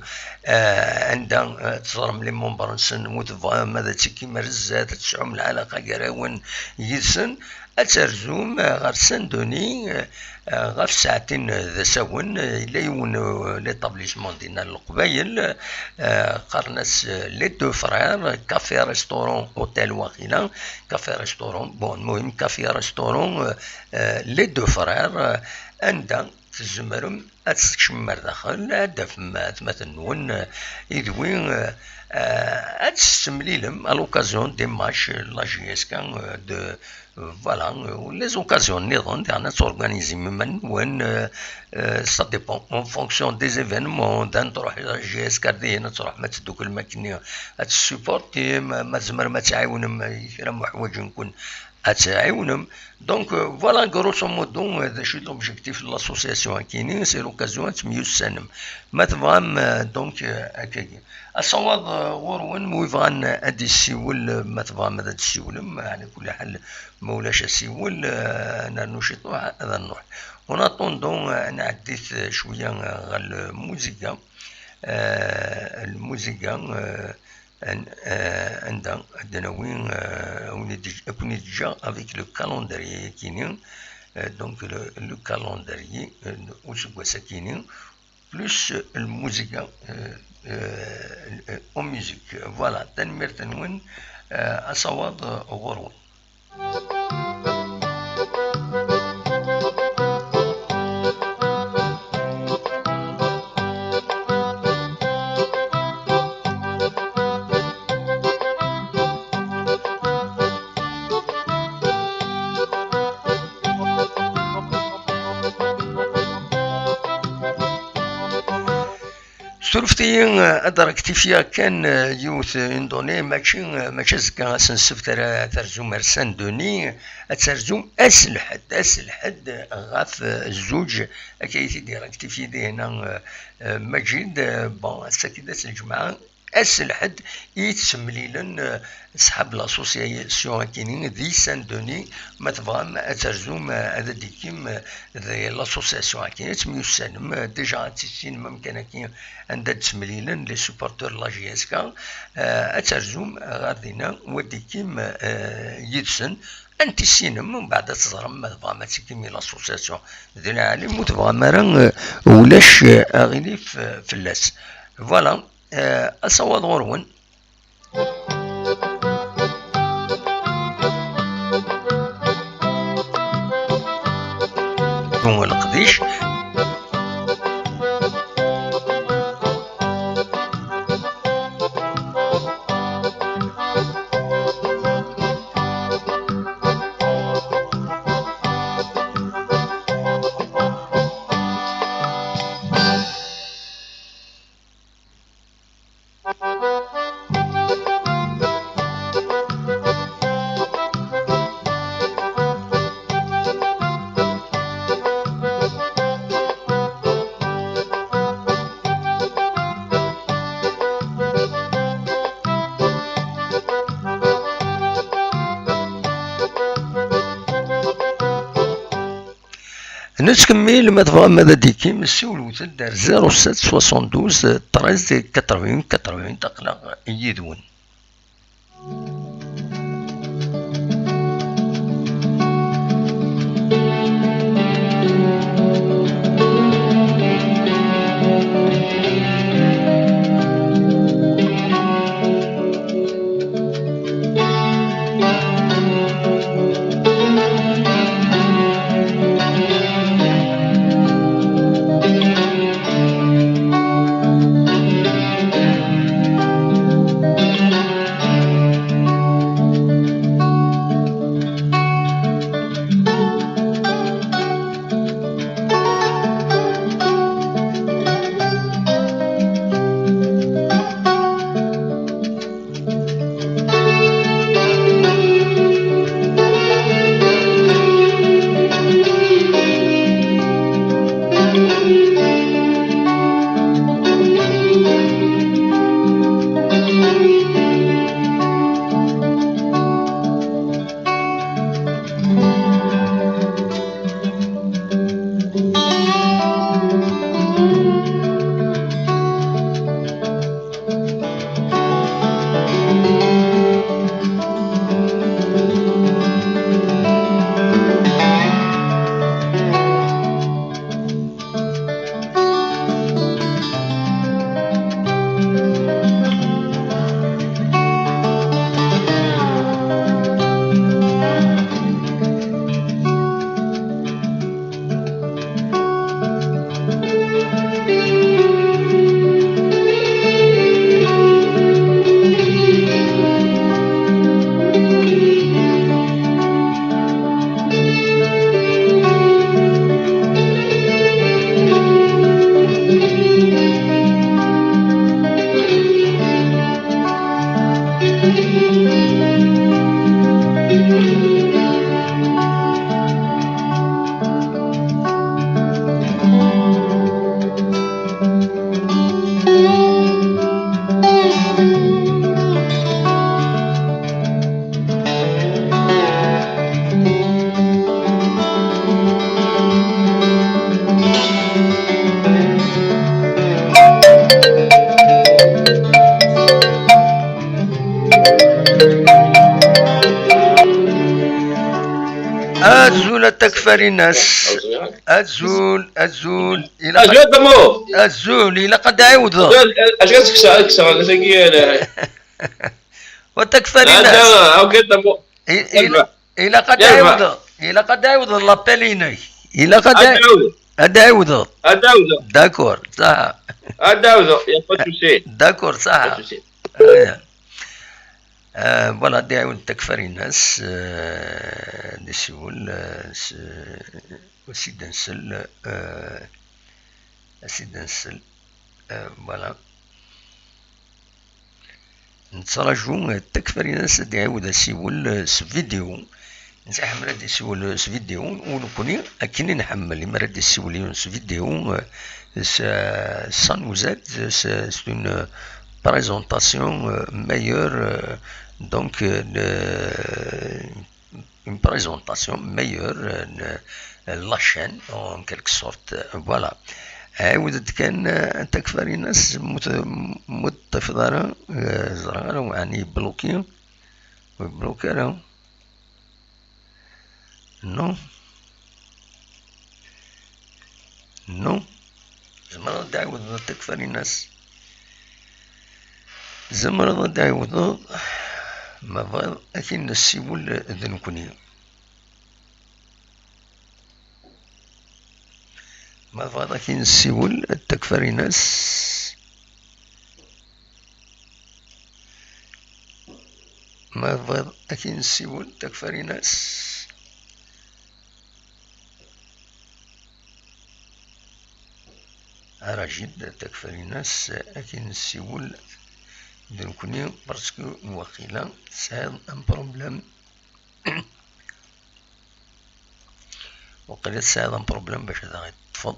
عندها تصرم لي مونبرنسن وتفهم هذا تسكي مرزات تسعم العلاقة قراون يسن أترزوم غير سان دوني غير ساعتين ذا ساون إلا يون ليطابليسمون ديالنا القبايل قرناس لي دو فرير كافي ريستورون اوتيل واخيلا كافي ريستورون بون المهم كافي ريستورون لي دو فرير عندها تزمرم أتشمر داخل هدف مثلا ون يدوين أتسمليلم à l'occasion des matchs la GSK de voilà les occasions نظن دعنا s'organiser من وين ça dépend en fonction des événements دان تروح GSK دي هنا تروح ما تدوك الماكينة أتسوبورتي ما زمر ما تعاونم يرموا حوايج نكون أتعاونم donc voilà grosso modo هذا شي l'objectif de l'association كاينين c'est l'occasion تميوز سنم ما تفهم donc هكايا أصوات غورون ويبغان أدي السيول ما تبغى ماذا تسيول على كل حال مولاش السيول أنا نشيط هذا نروح هنا طوندون أنا عديت شوية على الموسيقى الموسيقى عندها الدناوين أكون ديجا افيك لو كالندري كينين دونك لو كالندري وسوا ساكينين بلوس الموسيقى او ميوزيك فوالا تنمير تنوين أصوات غرون. سولفتي أدركت فيها كان يوث اندوني ماشي زكا سنسف ترجم مرسان دوني ترجم أسلحد غاف الزوج أكيد ديركت في دي هنا مجيد بون ساكدة الجماعة أسلحد يتسمليلن صحاب لاسوسياسيون كاينين ذي سان دوني ما تبغى اترجم هذا ديكيم ذي لاسوسياسيون كاينين تميوسانم ديجا تيسين ممكن كاين عندها تسمليلن لي سوبورتور لا جي اس كا اترجم غادينا وديكيم يدسن انت سينم من بعد تزرم ما تبغى ما تكمي لاسوسياسيون ذي العالم وتبغى مرا ولاش اغيلي في اللاس فوالا أصوات غرون هو القديش نتكمل ما تبغى ماذا ديكي مسيو الوتد دار 07 72 13 80 تقلق يدون. ازول تكفري الناس. ازول الى ازول دمو ازول الى قد عوض اش كتكسر على ساكي وتكفري هذا الناس هاو كدمو الى قد عوض الى قد عوض لابيليني الى قد عوض داكور صح يا فتوسي داكور صح فوالا داعون تكفري الناس نسول وسيد نسل سيد نسل فوالا نتراجعو تكفري الناس داعود سيول فيديو نصح مراد يسول فيديو ونكوني أكني نحمل مراد يسول فيديو ça nous aide, c'est une présentation meilleure, donc une présentation meilleure la chaîne en quelque sorte, voilà. عاودت كان تكفري ناس متفضلة زرارة يعني بلوكي وبلوكيرا نو زمرة دعوة تكفري الناس زمرة دعوة ما فضل أكين السيول ذنكني ما فضل أكين السيول تكفري الناس ما فضل أكين السيول تكفري الناس أراجد تكفري الناس أكين السيول دنكوني باسكو وقيلا سهل ان بروبليم وقيلا سهل ان بروبليم باش هذا غيتفض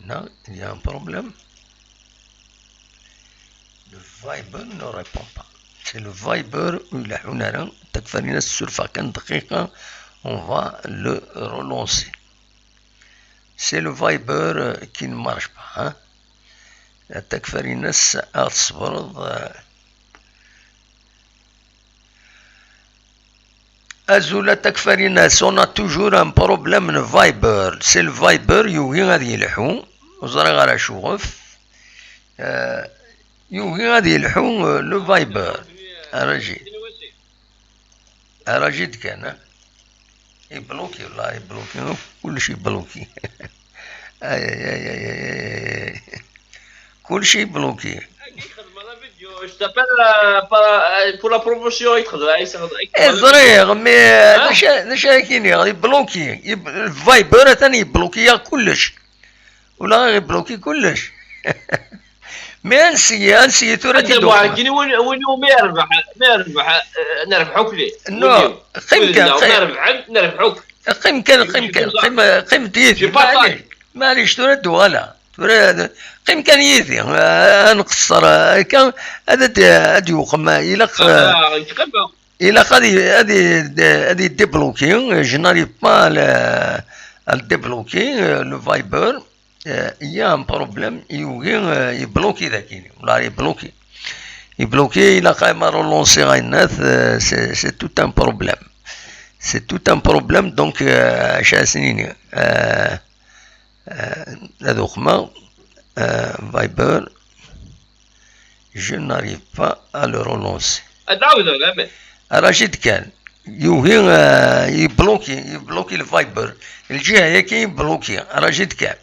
هنا il y a un problème le Viber ne répond pas c'est le Viber يلحون لنا تكفري الناس سلفة كان دقيقة on va le relancer c'est le Viber qui ne marche pas hein. تكفري الناس أصبر أزول تكفري الناس on a toujours un problème de Viber c'est le Viber يوهي غادي يلحو وزرا غالا شوف يوهي غادي يلحو لو فايبر أراجيد كان يبلوكي والله يبلوكي كل شيء بلوكي اي كل شيء بلوكي pour la promotion يدخل زريغ مي نشاكيني غادي بلوكي الفايبر ثاني يبلوكي كلش ولا غير يبلوكي كلش مي انسي ثورة كيني وين ما يربح نربحوك ليه نو نربحوك قيم تيثي معليش ثورة دوغالا قيم كان يثي نقصر كان هذا يوقم إلا هذه ديبلوكي جو ناريف با الديبلوكي لو فايبر il y a un problème يبلوكي ذاكيني ولا يبلوكي إلا قايم رولونسي غاي الناس سي توت ان بروبليم سي توت ان بروبليم دونك شاسنيني هذو خما فايبر je n'arrive pas à le relancer رشيد كان يوهي يبلوكي الفايبر الجهة هيك يبلوكي رشيد كان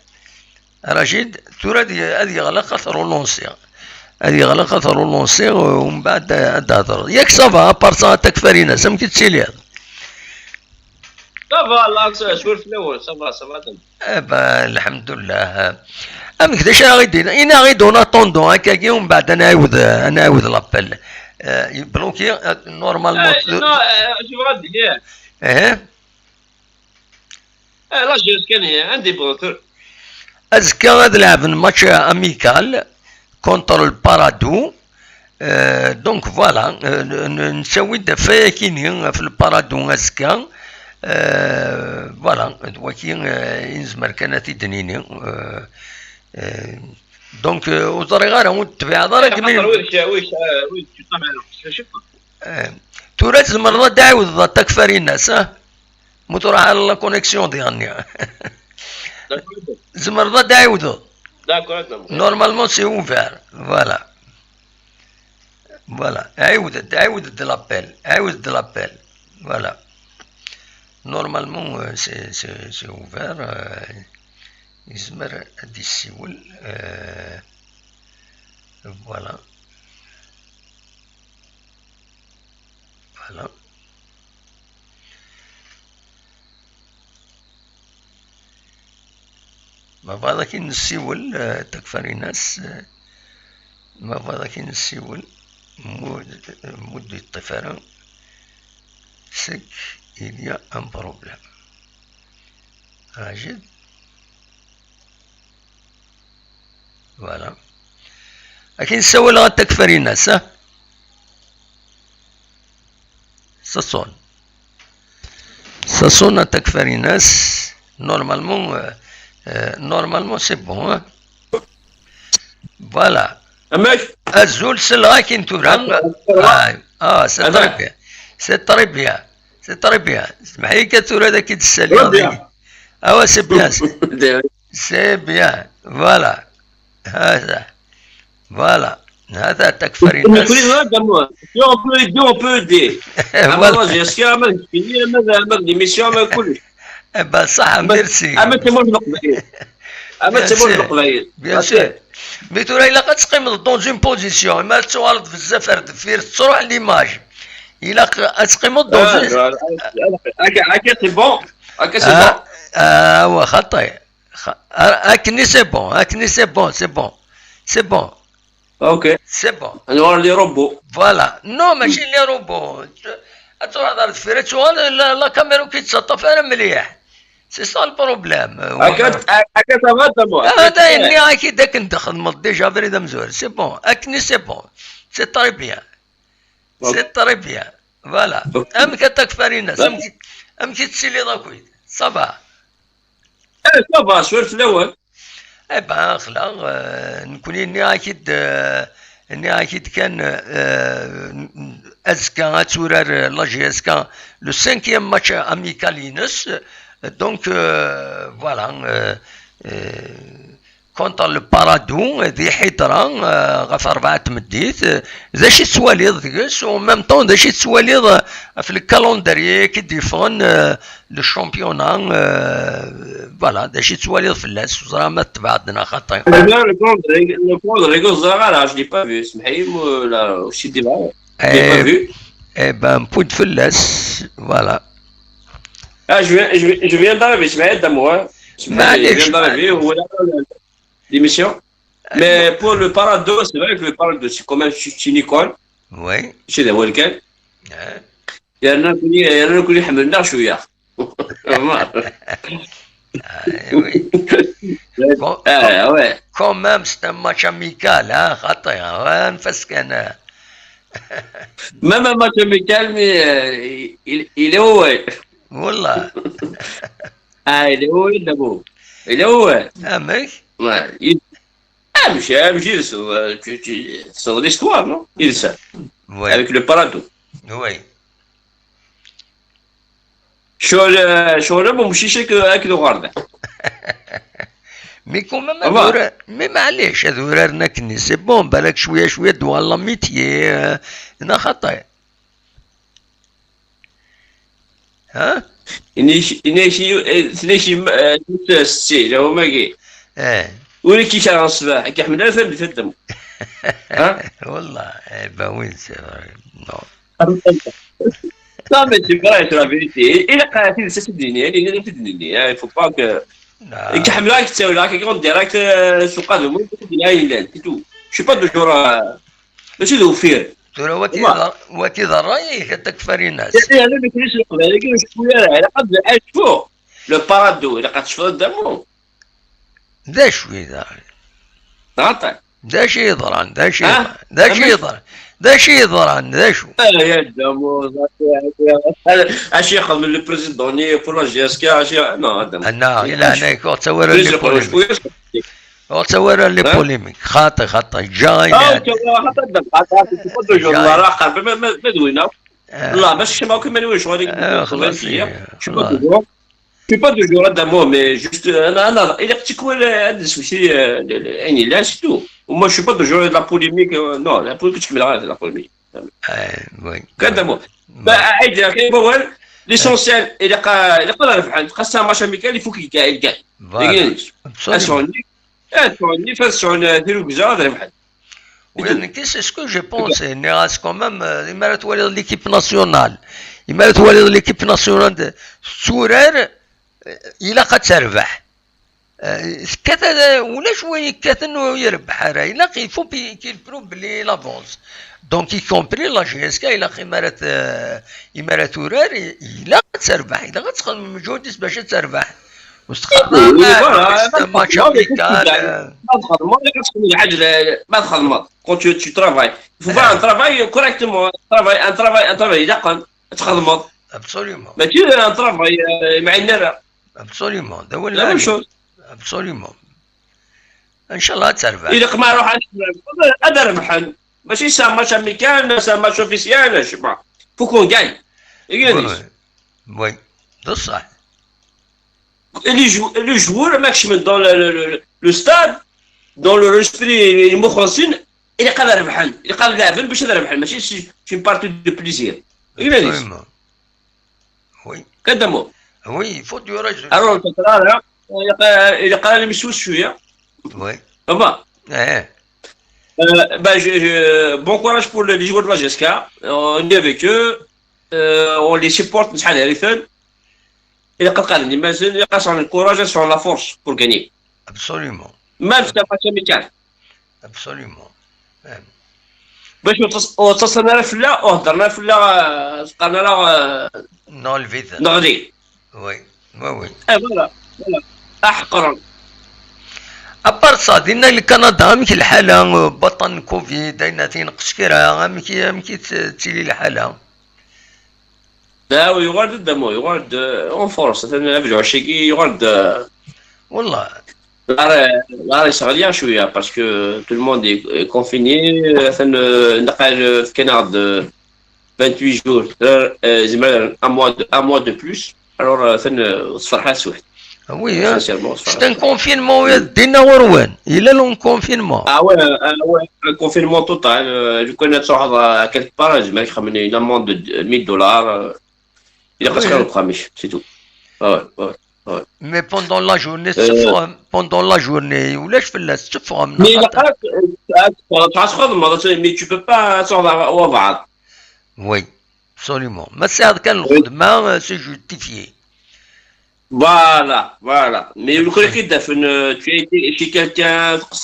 رشيد ترى هذه غلقة رولونسي هذه غلقة رولونسي ومن بعد هضر ياك صافا بارسا تكفري ناس مكي تسيلي هذا صافا الله شوف في الاول صافا الحمد لله ام كداش غيدير انا غيدون اتوندون هكاكي ومن بعد انا عاود لابيل يبلوكي نورمالمون شوف غادي لا جوز كان عندي بروتور ازكى غادي نلعب ماتش اميكال كونتر البارادو دونك فوالا نسوي دفايا كيني في البارادو ازكى فوالا دوكي ينزمر كانت يدنيني دونك وطريقة راه متبع ضرك من تورا تزمر تعاود تكفري الناس موتور على لا كونيكسيون ديالنا زمر تعاودو نورمالمون سي اوفير فوالا عاود لابيل فوالا نورمالمون سي اوفير يزمر هادي السيول فوالا ما بغا كي نسيول تكفري ناس ما بغا كي نسيول مود الطفرة سك il y a un problème راجل فوالا لكن نسول غا تكفري ناس ساسون تكفري ناس نورمالمون سي بون فوالا الزول سلغا كي نتورا سي طري بيان اسمح لي كتورا داك السالي سي بيان فوالا هذا تكفري الناس on peut aider صح ميرسي بيان سور مي تورا الا كتقيم دون اون بوزيسيون ما توالد بزاف رد فير تروح ليماج الا تقيم دون هكا سي بون هو خطي اكني سي بون اوكي سي بون نورا لي روبو فوالا نو ماشي لي روبو تروح دار الفير توال لا كاميرا كي تسطف انا مليح سي سا البروبليم هكا هذا اللي هاكي داك ندخل ديجا بريده مزور سي بون اكني سي بون سي طري بيان فوالا ام كتكفري الناس ام كي تسيلي داكويد صباح صافا شويه في الاول با خلا نكون اني اكيد كان ازكا تورار لا جي اس كا لو 5e ماتش اميكالينس دونك فوالا كونتر البارادو ذي حيطرة غف 4 تمديت ذا شي تواليض ديكس و ميم طون ذا شي تواليض في الكالندري كي ديفون لو شامبيونا فوالا ذا شي تواليض في اللاس وزرا ما تبعدنا خاطر الكالندري زرا je l'ai pas vu اسمح لي ولا واش دير je l'ai pas vu نبود في اللاس فوالا je viens d'arriver اسمح دموع je viens d'arriver l'émission. Mais pour le parado, c'est vrai que le parado, c'est quand même chez Nicole. Oui. Chez les Walken. Il y en a qui حملنا شوية. Oui. Ouais. Quand même, c'est un match amical, hein, خطير, نفسك أنا. Même un match amical, mais il est où? والله. Il est où d'abord? Il est où? مش مش sur l'histoire, non? Il ça. Oui. Avec le parado. Oui. شو مش شيء أكيد غارده. مي كومام هذورا مي معليش هذورا رانا كني سي بون بالك شويه دوال لا ميتيي هنا خطا ها نيشي ستي هو ماكي وين كي كان الصباح كيحمل الفم اللي تدم ها والله باوين سي لا mais c'est vrai c'est la vérité إلا قاعدين تسدني يعني لازم تدني يعني faut pas que كحملاك تساوي لك كيغون ديريكت سوق هذا مو لا الا تو شي با دو جور ماشي دو فير ترى وكي ضراي كتكفري الناس يعني انا ما كاينش نقدر لكن شويه على قد اشوف لو بارادو الا كتشوف دمو دا شويه دا عطا دا شي يضران دا شي يضران دا شو يا دمو اش ياخذ من البريزيدوني بور لا جي اس كي اش نو انا الى انا تصور لي بوليميك خاطي جاي لا باش ما كما نقولش غادي خلاص شي با دو جور هذا مو مي جوست انا الا قلت تكون هذا ماشي يعني لا سيتو وما شي با دو جور لا بوليميك نو لا بوليميك تكمل غير لا بوليميك وي هذا مو عيد كاين هو ليسونسيال الا قال ربحان خاصها ماتش اميكال يفوك يلقى اسوني فاسون ديرو كزا ربحان. Oui, qu'est-ce que je pense, Neras, quand même, il mérite de l'équipe nationale. Il mérite de l'équipe nationale de Sourer, il a qu'à servir. كذا ولا شويه كذا انه يربح راه il faut qu'il prouve l'avance. Donc y compris la GSK il مارات ورار il a تربح اذا غتخدم مجهود باش تربح واستخدام ماتش امريكان ما تخدم quand tu travailles il faut faire un travail correctement un travail يقن تخدم absolument ماشي un travail مع النار absolument ده ولا absolument ان شاء الله تربح اذا ما روح هذا ربحان ماشي سا ماتش امريكان سا ماتش اوفيسيال je sais pas faut qu'on gagne oui ده صح les joueurs maximum dans le stade dans le esprit المخلصين اللي قال ربحان اللي قال لاعبين باش ربحان ماشي شي بارتي دو بليزير وي قدموا وي فوت دو رجل الرول تكرار اللي قال لي مسوس شويه وي با bon courage pour les joueurs de la GSK on est avec eux on les supporte شحال هذه il a quand le courage sur la force pour gagner. Absolument. Même si tu n'as pas amical. Absolument. باش وتصلنا في لا وهضرنا في لا قالنا لا نولفي نغدي وي وي فوالا احقرا ابار صاد ان الكندا مكي الحاله بطن كوفيد اين تنقص كرا مكي تيلي الحاله لا يغرد دمو يغرد اون فورس نرجعوا شيكي يغرد والله لا يسغليا شويه باسكو تو الموند اي كونفيني نقال في كندا 28 جور زعما ان موا دو بلوس الوغ صفرحات سوحت وي سيت ان كونفينمون دينا وروان الى لون كونفينمون وي ان كونفينمون توتال جو كنا تروح كالك باراج ما يخمني لا موند $1000 il a presque un promis, c'est tout. Mais pendant la journée, ou là je fais la souffrance. Mais tu peux pas sortir au bas. Oui, absolument. Mais c'est quand le rendement c'est justifié. Voilà. Mais le collègue tu as été chez quelqu'un, tu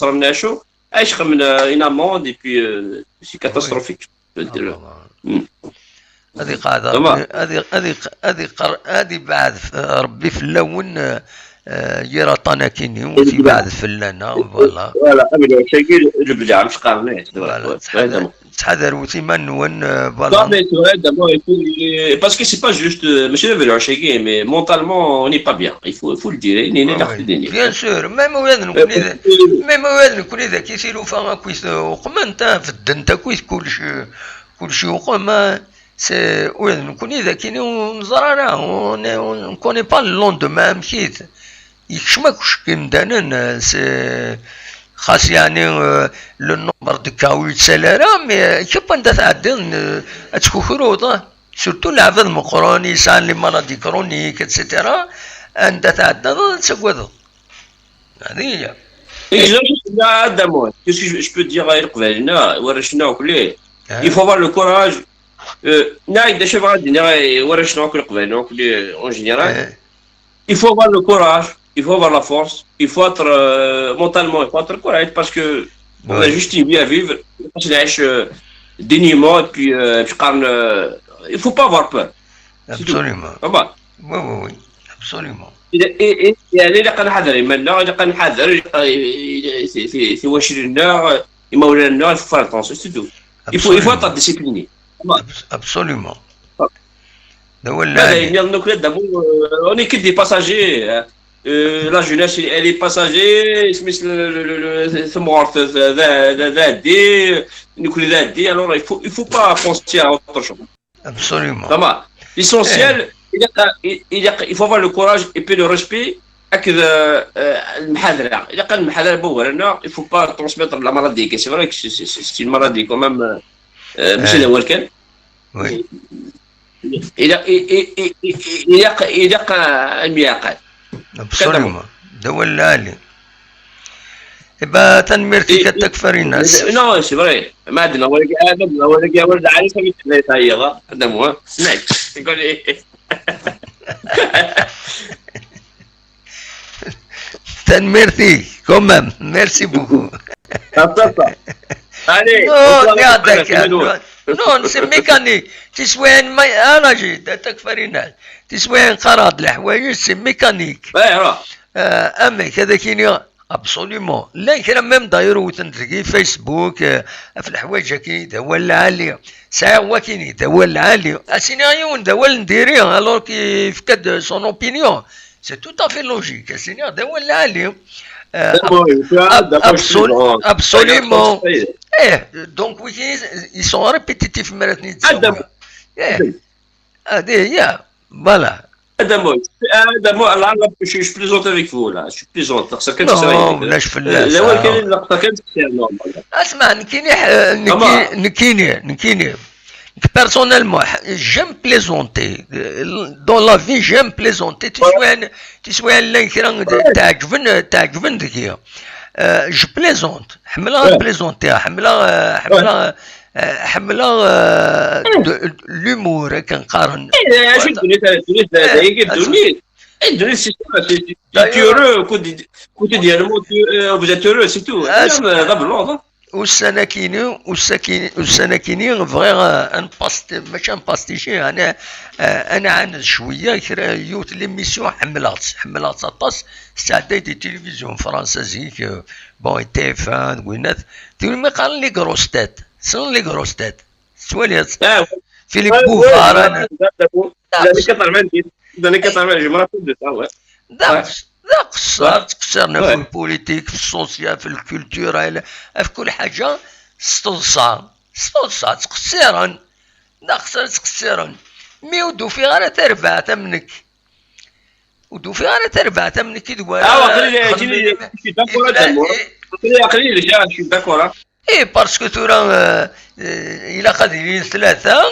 as une amende et puis c'est catastrophique. هذه قاعدة هذه بعد ربي في اللون يرطنا كيني وفي بعد في اللنا فوالا ابدا شيء ربع مش قارنين تحذر وثمان ون فوالا parce que c'est pas juste ماشي ربع شيء mais mentalement on n'est pas bien il faut le dire il est là bien sûr même وين نكون اذا كيسيروا فما كويس وقمنت في الدنتا كويس كلشي وقما c'est oui نكون اذا كاين نزرانا ونكوني با لوندومان مشيت يكشمكش كندانا سي خاص يعني لو نومبر دو كاو يتسالارا مي كيف انت تعدل اتكوكروض سورتو العباد مقروني سان لي مالادي كرونيك اتسيتيرا انت تعدل تسكوض هذه هي qu'est-ce que je peux dire à القبالنا ورشنا وكليه il faut avoir le courage نايد شباب ورشنا وكل قبالنا وكل en général il faut avoir le courage il faut avoir la force il faut être mentalement il faut être correct parce que on a juste une vie à vivre باش نعيش dignement et puis il faut pas avoir peur absolument oui absolument يعني اللي قنحذر منا اللي قنحذر في واشرنا مولانا il faut faire attention c'est tout il faut être discipliné absolument on est que des passagers la jeunesse elle est passager ثم ذا دي نقول ذا دي alors il faut pas penser à autre chose Absolument. L'essentiel, il faut avoir le courage et puis le respect. المحاضره اذا كان المحاضره بوهرنا il faut pas transmettre la maladie c'est vrai que c'est une maladie quand même ماشي الاول كان إذا المياقات absolument دول العالي يبقى تنميرتي كتكفر الناس نو سي فري ما عندنا ولا ولد عالي فهمت هي هذا مو سمعت يقول ايه تنميرتي كومام ميرسي بوكو allez نو نسميكاني تسوين ما انا جيت تكفرينات تسوين قراض الحوايج سي ميكانيك امي كذا كيني ابسوليومون لا كرا ميم دايرو تنتقي فيسبوك في الحوايج كي دول العاليه ساعه هو كيني دول العاليه اسينيون دول نديريها الوغ كي فكاد سون اوبينيون سي تو افي لوجيك اسينيا دول العاليه absolument. Donc oui, ils sont répétitifs maintenant. Voilà. Je plaisante avec vous là, je plaisante. Non, là je fais là. Personnellement, j'aime plaisanter. Dans la vie, j'aime plaisanter. Tu sois je plaisante. L'humour كنقارن. Tu es heureux quotidiennement, vous êtes heureux, c'est tout. والسناكيني فغير ماشي نباستيشي انا عانز شويه كرا يوت ليميسيون حملات طاس استعداد دي تلفزيون فرنسازيك بون تي اف 1 وينات تقول ما قال لي غروستات سون لي غروستات سواليات فيليب بوفار انا تقصرنا في البوليتيك في السوسيال في الكولتورال في كل حاجه استوصى تقصيرا تقصيرا مي ودو في غير تربع تمنك اي باسكو تورا الى قادرين ثلاثه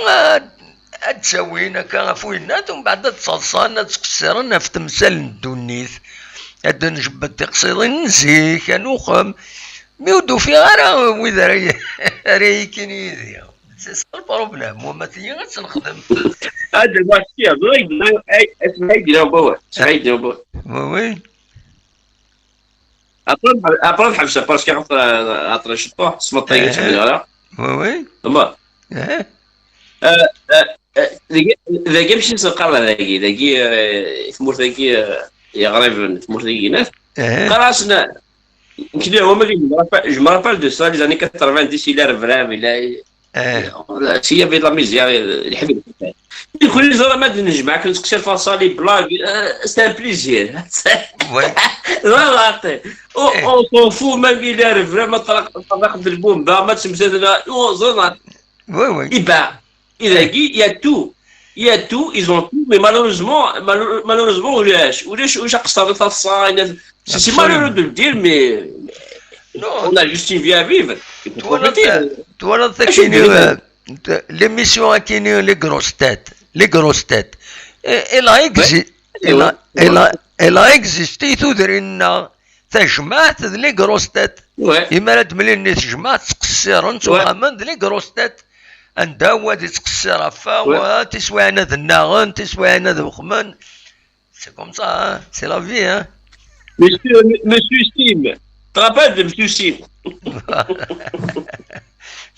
تساوينا كافوينات ومن بعد تصلصانا تقصرنا في تمثال الدنيث هاد نجبد تقصيرين نزيك نوخم ميودو في غير وإذا راهي كاين يدي سي البروبليم وما تيغاش نخدم هذا المشكل اسمعي وي ابرا الحبسه باسكو عطر الشطوح سمطي تبدا وي تما ذاك ماشي نسقر ذاك ثمور ذاك يا غريب ثمور ذاك ناس قراسنا كده هما je me rappelle de ça les années 90 il est vraiment لا سي في لا ميزيا الحبيب يقول لي زعما ما نجمعك نسقسي الفاصالي بلاك سي ان بليزير والله اون سون فو ما كيدار فريمون طرق بالبوم ما تسمسنا زعما وي يبا اذا il y a tout ils ont tout mais malheureusement ولاش قصرت الصاين c'est malheureux de le dire mais on a juste une vie à vivre. Toi, l'émission a connu les grosses têtes. Elle a existé tout درينا تجمعت لي grosses têtes. إما ملي تجمعت تقصيرن تخمن لي grosses têtes. عندها دي تقصير فا تسوى انا ذا الناغن تسوى انا ذا وخمن. C'est comme ça, hein? C'est la vie, hein? Monsieur Sim, te rappelles de Monsieur Sim?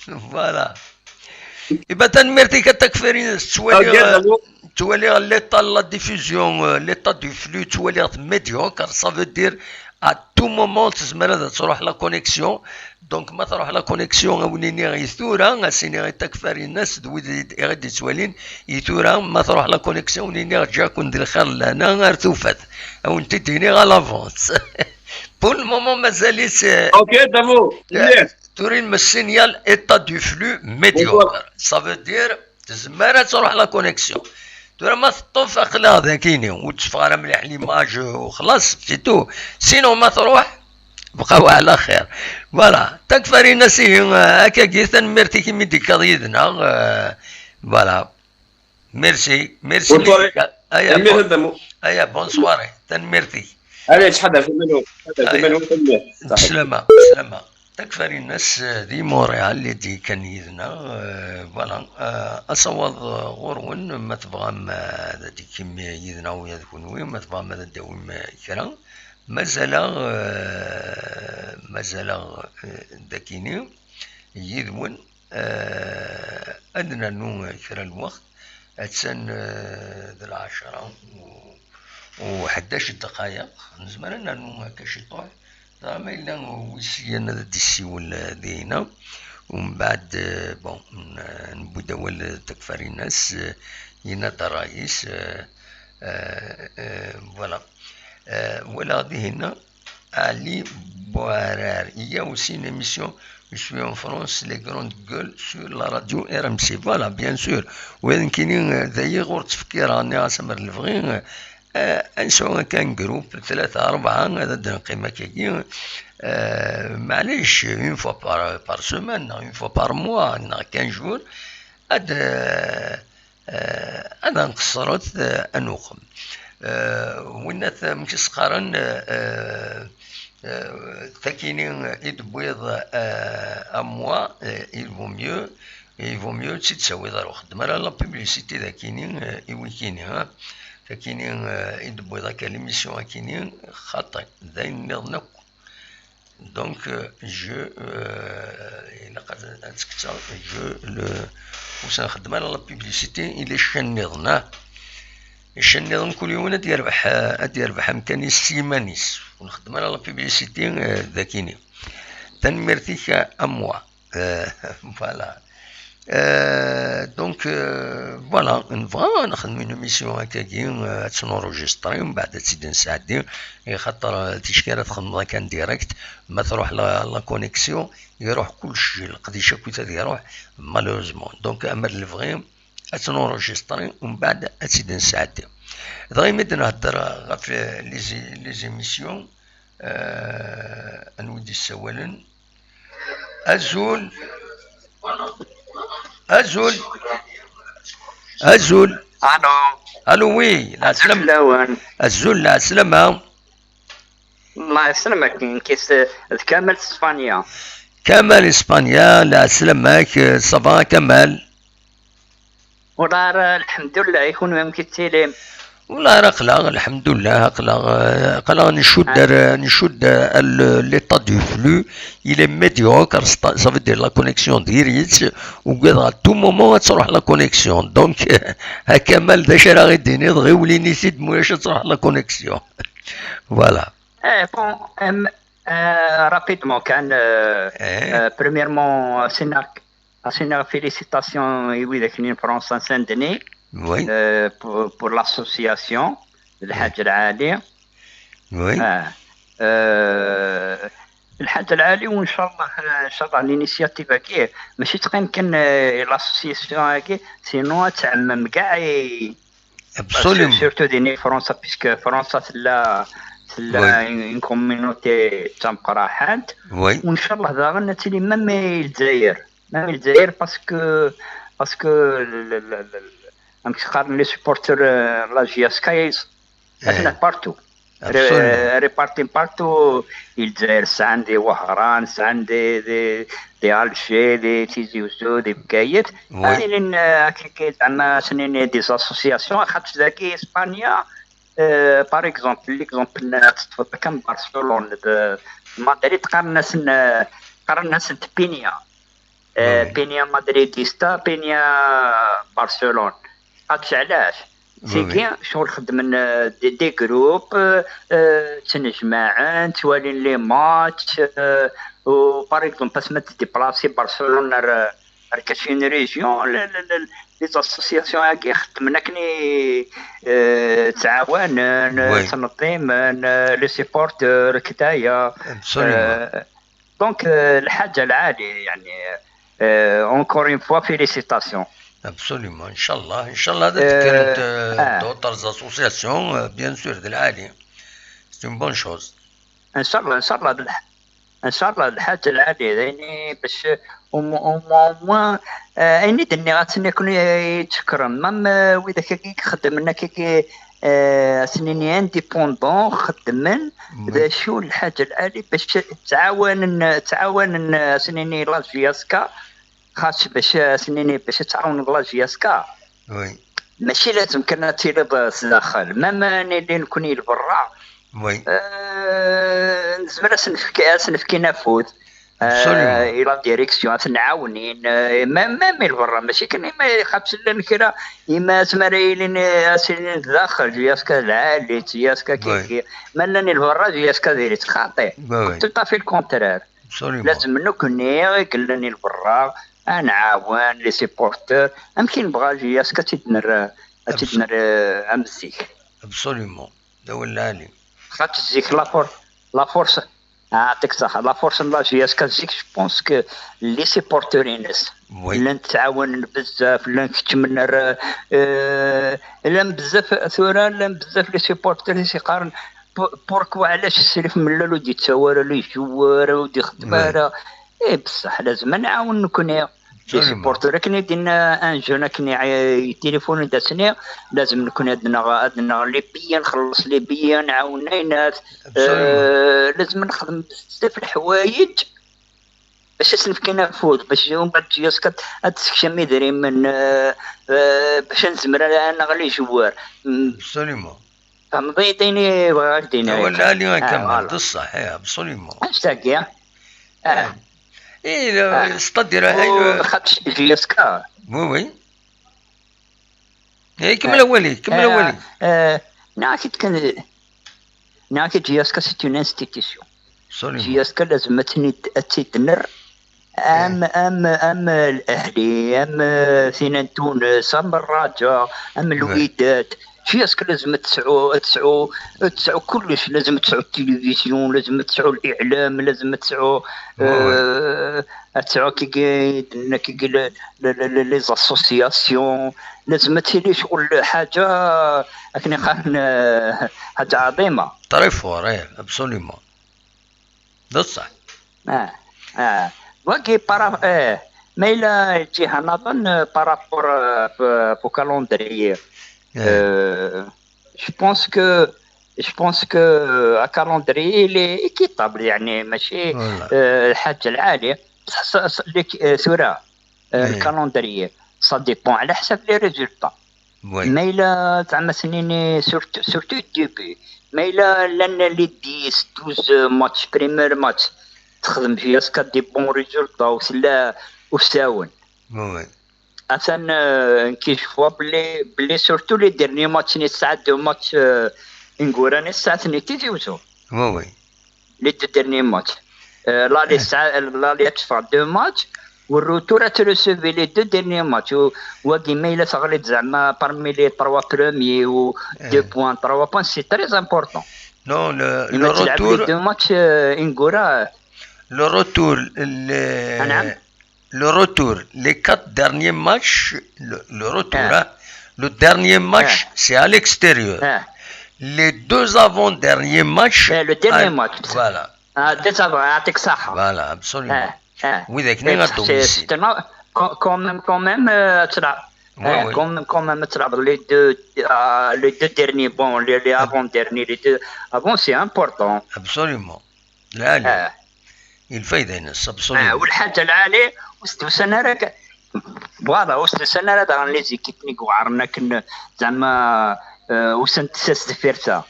Voilà. يبقى تنمرتي كتكفرين تولي l'état de la diffusion, l'état du flux تولي médiocre, ça veut dire à tout moment تزمر تروح لا كونيكسيون دونك ما تروح لا كونيكسيون ونيني غيثورا سيني غيتكفر الناس غادي تولين يثورا ما تروح لا كونيكسيون ونيني جاك وندير خير لهنا غير توفات او انت تديني غا لافونس بور المومون مازاليت اوكي دابو تورين السينيال ايتا دو فلو ميديوكر ça veut dire تزمارة تروح لا كونيكسيون ترى ما تطوف اخلا ذاكيني وتشفى مليح ليماج وخلاص سيتو سينو ما تروح بقاو على خير فوالا تكفري ناسي هكا كيثن ميرتي كيمي ديك قضيتنا فوالا ميرسي ايا بونسواري تنميرتي عليه تحدث منه سلامة تكفري الناس دي مونريال اللي دي كان يدنا فوالا اصوض غورون ما تبغى ما دي كيما يدنا ويا ذكون ما تبغى ما داوم كرا مازال داكيني يذون أدنى نو كرا الوقت أتسن ذي 10 و11 دقائق نزمرنا نو هكا شي طوح ما إلا ويسينا دي السيول دينا ومن بعد بون نبدا ول تكفر الناس ينا الرئيس فوالا ولا هنا Ali Boirer. Il y a aussi une émission, je suis en France, les grandes gueules sur la radio RMC. Voilà, bien sûr. وين كاينين ذايا غور تفكير راني عاسمر الفغين نسوي كان جروب 3-4 هذا نقيمة كاين معليش اون فوا بار سومان اون فوا بار موا 15 جور هذا نقصرت انوخم ونات مشي سقارن تاكينين يدبويض اموا il vaut mieux تسوي دار خدمه لا بوبليسيتي ذاكينين يويكيني فكينين يدبويض هكا ليميسيون كينين خاطئ داين نضنك دونك جو الا قد تسكت جو واش نخدم على لا بوبليسيتي الا شان نضنا الشنيض كل يوم ادي يربح امكاني السيمانيس ونخدم على لا بوبليسيتي ذاكيني تنمرتيك اموا فوالا دونك فوالا نبغى نخدم اون ميسيون هكاكي تنورجستري ومن بعد تزيد نساعدي خاطر تشكيله تخدم كان ديريكت ما تروح لا كونيكسيون يروح كلشي القديشه كويتا يروح مالوزمون دونك اما الفغي تنورجستري ومن بعد تزيد نساعدي دغيا ملي نهضر غير في لي زيميسيون نودي السوالن أزول الو وي لا سلام الزول لا سلامة الله يسلمك كيس كامل اسبانيا لا سلامك صباح كمال والله الحمد لله يكون ممكن تسلم والله راه الحمد لله قلا نشد l'état du flux il est médiocre ça veut dire la connexion ديريت وكذا à tout moment تروح la connexion donc كمال داش راه غيديني دغيا وليني سيد مولاش تروح la connexion voilà bon rapidement كان premièrement سينا félicitations oui ذاك France Saint-Denis Oui. Pour l'association الحاج العالي. Oui. الحاج العالي وان شاء الله الانيشياتيف هكي ماشي تقيمكن لاسوسياسيون هكي سينو تعمم كاع ابسوليوم سورتو ديني فرنسا بيسك فرنسا تلا اون كوميونيتي تمقراحات وان شاء الله داغا نتلي مام الجزائر باسكو les supporters la GSK partout répartis partout ils sont des Wahran sont des Alger des Tizi Ouzou des Bkayet زعما سنين des associations خاطر ذاكي اسبانيا par exemple l'exemple كان برشلونة مدريد قارنا سنت بينيا مدريديستا بينيا برشلونة هاكش علاش سي شغل خدمنا دي جروب تنجمعن توالين لي ماتش و باغ اكزومبل باش ما تديبلاسي برشلونه كاين ريجيون لي اسوسياسيون هاكي خدمنا كني تعاون تنظيم لي سيبورتور كدايا دونك الحاجه العاليه يعني encore une fois félicitations Absolument, Inch'Allah. Inch'Allah, d'autres associations, bien sûr, de l'Ali. C'est une bonne chose. ان شاء الله ان شاء الله ان شاء الله الحاجه العاليه يعني باش وموا اني دني غاتني يكون يتشكر مام واذا كي خدمنا كي سنيني انديبوندون خدمن ذا شو الحاجه العاليه باش تعاون سنيني لاجياسكا خاص باش سنيني باش تعاون لاجياسكا وي ماشي لازم كنا تيرض داخل مام اللي نكون برا وي نزمر سنفكي نفوذ الى ديريكسيون نعاونين ما برا ماشي كان ما يخافش لنا كرا اما زمريلين اسين داخل جياسكا العالي جياسكا كي مالني برا جياسكا ديريت خاطئ تو في الكونترير لازم نكوني قلني برا نعاون لي سيبورتور يمكن بغا جياسكا تدنر امزيك ابسوليومون داول علي خاطر زيك لا فورس يعطيك الصحة لا فورس لا جياسكا زيك جو بونس كو لي سيبورتورين لا نتعاون بزاف لا نكتمن لا بزاف ثورة لا بزاف لي سيبورتور يقارن بوركو علاش السلف ملل ودي تسوار لي جوار ودي خدمة بصح لازم نعاون نكون لي سيبورتور كني دينا ان جون كني تليفون داسني لازم نكون عندنا لي بيان نخلص لي بيان نعاون ناس لازم نخدم بزاف الحوايج باش نسلك نفوذ باش من بعد جياسكا تسكشم مدري من باش نزمر انا غلي جوار ابسوليومون مضيتيني بغيتيني ولا لي نكمل بصح ابسوليومون اشتاقي ايه ستدير هاي خدش جياسكا وي ايه كمل اولي ناكي جياسكا سي اون انستيتيسيون جياسكا لازم تدنر ام الاهلي ام ثينان تونس ام الرجاء ام الوداد جياسكا لازم تسعو كلش لازم تسعو التلفزيون لازم تسعو الاعلام لازم تسعو كي لي زاسوسياسيون لازم تيلي شغل حاجه لكن قارن حاجه عظيمه طريفور ابسوليومون بصح وكي بارا ما إلا جهه نظن بارابور بو كالندري je pense que à calendrier il est équitable يعني ماشي الحاجه العاليه ثورة الكالندري سا ديبون على حسب لي ريزولطا ما إلا زعما سنيني سورتو الديبي ما إلا لان لي 10 12 ماتش بريمير ماتش تخدم فيها سكا دي بون ريزولطا وساون مثلا كيشوفوا بلي سورتو لي ديرني ماتش ني ساعه دو ماتش انغوراني ساعه ني تيجوزو وي لي دو ديرني ماتش لا لي ساعه لا لي تفا دو ماتش والروتور ترسوفي لي دو ديرني ماتش وكي ميلا تغلط زعما بارمي لي 3 بروميي و 2 بوين 3 بوين سي تري امبورطون نو لو روتور دو ماتش انغورا لو روتور نعم le retour, les 4 derniers matchs, le retour, le dernier match, c'est à l'extérieur. Les 2 avant-derniers matchs, le dernier match. Voilà. Voilà, absolument. Oui, avec nous à domicile. Quand même, quand même, les deux derniers, bon, les avant-derniers, les deux avant, c'est important. Absolument. Là, il fait des ناس absolument. والحاجة العالية وستو سنة راك فوالا وستو سنة راه دار لي زيكيبنيك وعرفنا كنا زعما وسنت ساس فيرسا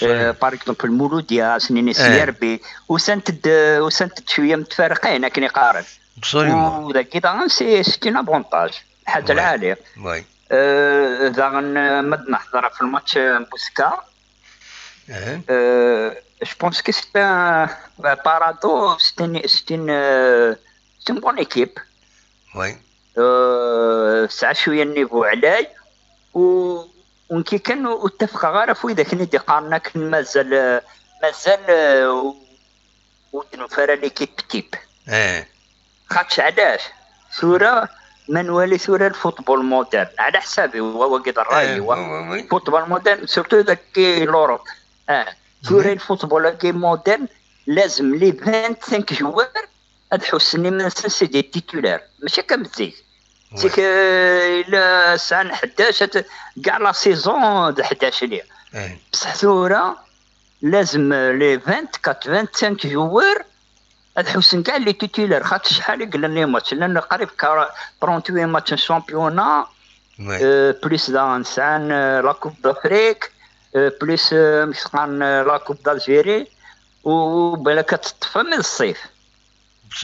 باغ اكزومبل المولوديا سنين سيربي وسنت شوية متفارقين لكن يقارن absolument. وذاك كذا سي ان افونتاج الحاجة العالية. وي ذا مد نحضر في الماتش بوسكا. Je pense que c'est un paradoxe, c'est une bonne équipe. Oui. ساعة شوية النيفو علاي ونكي كانوا اتفق غارف وإذا كنا قارنا كان مازال ودنو فرا ليكيب تيب. خاطش علاش ثورة ما نولي ثورة الفوتبول مودرن على حسابي هو قد الرأي هو فوتبول مودرن سورتو ذاك لوروب ثورة الفوتبول كي مودرن لازم لي 25 جوار هاد حسني من سي دي تيتولار ماشي كمزيك سيك الى سنة 11 كاع لا سيزون د 11 ليا بصح ثورة لازم لي 24 25 جوار هاد حسن كاع لي تيتولار خاطر شحال قلنا لي ماتش لان قريب 38 ماتش شامبيونا بليس دانسان لا كوب دافريك بليس مسقان لا كوب دالجيري وبلا كتطفى من الصيف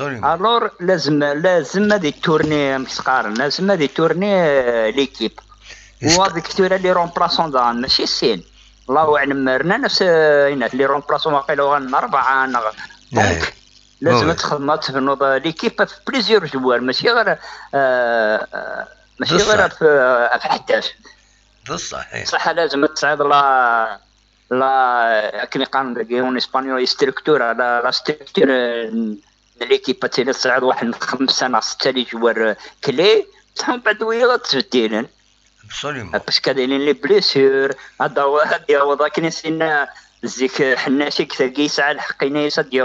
الور لازم هادي تورني مسقار لازم هادي تورني ليكيب وهذيك تورا لي رومبلاسون دان ماشي سين الله اعلم رنا نفس لي رومبلاسون واقيلا غنى 4 دونك لازم تخدم ليكيب في بليزيور جوار ماشي غير في 11 بصح صح لازم تصعد لا كني قانون ديون اسبانيول ستركتورا لا ستركتور ليكيب تاعي تصعد واحد 5 سنه 6 لي جوار كلي ثم بعد ويا تبديلن باش كاينين لي بليسيور هذا ديال كاين سينا زيك حناشي كي يسعى الحقينه يسد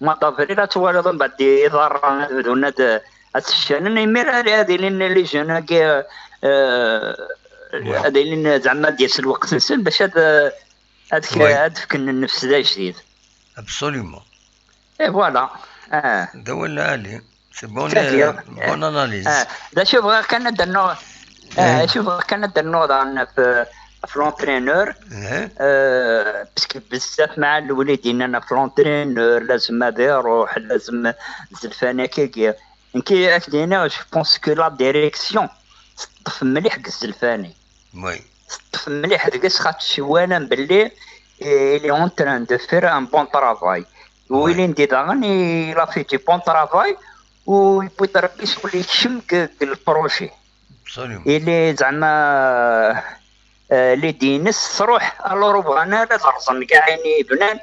ما طافري لا توالد من بعد يضر هذونا الشان يمير هذه لي جون هكا هذه اللي زعما ديال الوقت نسن باش هذاك كن النفس دا جديد ابسوليومون اي فوالا دولا علي سي بون اناليز دا شوف كان درنا شوف كان درنا في لونترينور باسكو بزاف مع الوليدين انا في لونترينور لازم هذا يروح لازم زلفانه كي اكدينا جو بونس كو لا ديريكسيون صطف مليح الزلفاني وي صطف مليح داك خاطر شوانا بلي اللي اون تران دو فير ان بون طرافاي ويلي ندي داغني لا في دي بون طرافاي ويبغي ربي يقول لك شم البروجي اللي زعما لي دينس تروح الور بغانا لا ترزن كاع عيني بنان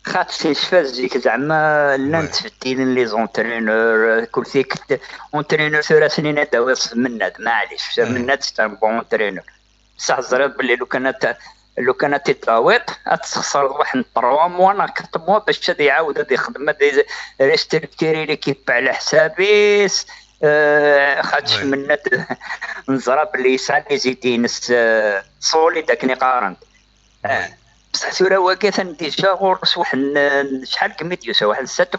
خاطر شفاز ديك زعما لا نتفدين لي زونترينور كل فيك اونترينور 3 سنين داوس مناد معليش مناد تاع بون اونترينور بصح زرب بلي لو كانت تتراويط تخسر واحد 3 موا 4 موا باش تدي يعاود هادي يخدم هادي ريستركتيري ليكيب على حسابي خاطش مناد نزرب بلي يسعى لي زيدين صولي داكني قارنت بصح ثورة واقفة ديجا غورس واحد شحال كميت يوسف واحد 6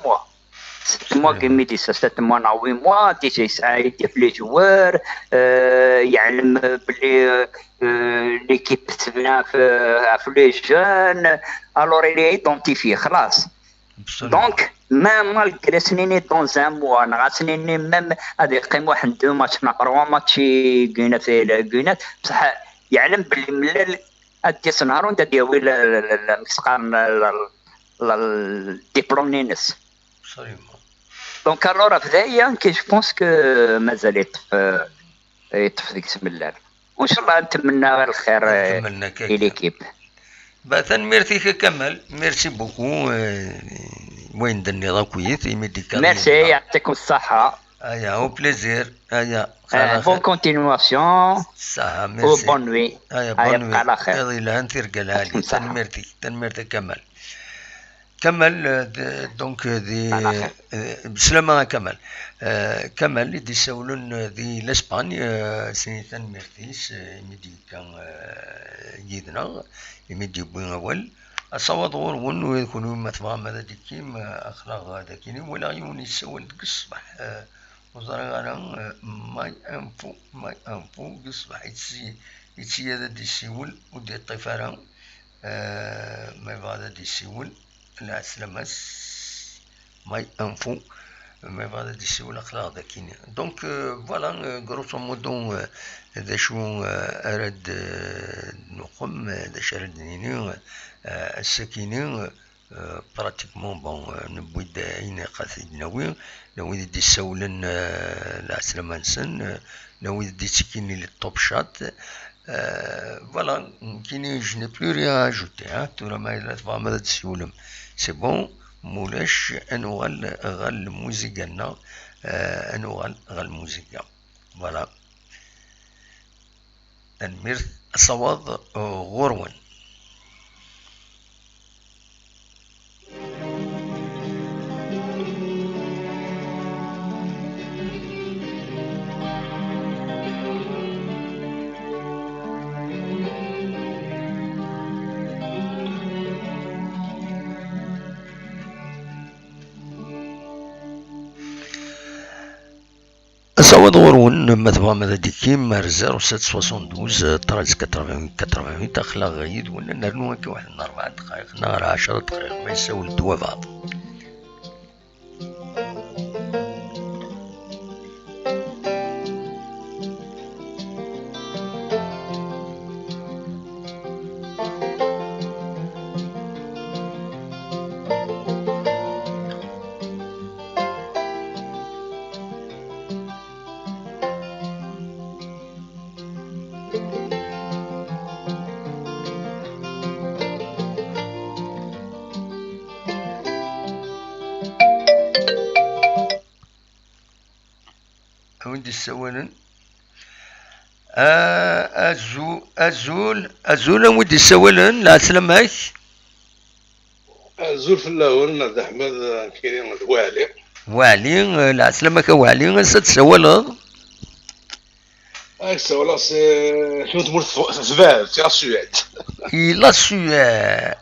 موا كميت 6 موا 8 موا ديجا يسعى يدي في لي جوار يعلم بلي ليكيب تبنى في لي جون الور إلي ايدونتيفي خلاص دونك مالغري سنيني دون زان موا نغا سنيني ميم هادي قيم واحد 2 ماتش 3 ماتش كينات كينات بصح يعلم بلي ملال أديس نهارون تدي ويل مسقان الدبلوم نينس دونك الورا فدايا كي جو بونس كو مازال يطف ديك بسم الله وان شاء الله نتمنى غير الخير ليكيب بعثا ميرسي كمال ميرسي بوكو وين دني راكويت ميديكال ميرسي يعطيكم الصحة au plaisir. Bonne continuation. Ça, merci. Bonne nuit. Bonne nuit. يلا انثر قالالي تنمرتي كمال دونك دي بسلامة كمال كمال اللي دي يسولون دي لاسباني سي تنمرتيس يمدي كان يدنا يمدي بوين اول اصوات غور ونو يكونوا مثلا ماذا ديكيم اخلاق هذا كيني ولا يوني يسول قصبح وزارة أنا ماي أنفو قصبح يتسي هذا دي السيول ودي الطفارة ما يبغى دي السيول لا سلامس ماي أنفو ما يبغى دي السيول أخلاق ذا كيني دونك فوالا غروسو مودو ذا شو أراد نقوم ذا شرد نيني السكيني براتيكمون بون نبوي داين قاصد نوي نوي دي سولن لا سلامانسن نوي دي سكيني للطوب شات فوالا كيني جو ني بلو ريا اجوتي تورا ما الا تبغى ماذا تسولم سي بون مولاش انو غال الموسيقى لنا انو غال الموسيقى فوالا الميرث الصواد غورون. صواد غورون مثلا ماذا ديكيم مار 0772 13 88 اخلا غيد ولا نرنو هكا واحد 4 دقائق نهار 10 دقائق ما يساوي الدوا بعض. وين السوالن أزول ودي السوالن لا سلامك أزول في اللاون عبد الحميد كاين وعلي لا سلامك وعلي ستسولد السؤال شنو تمر سفاد تاع السويد لا السويد يا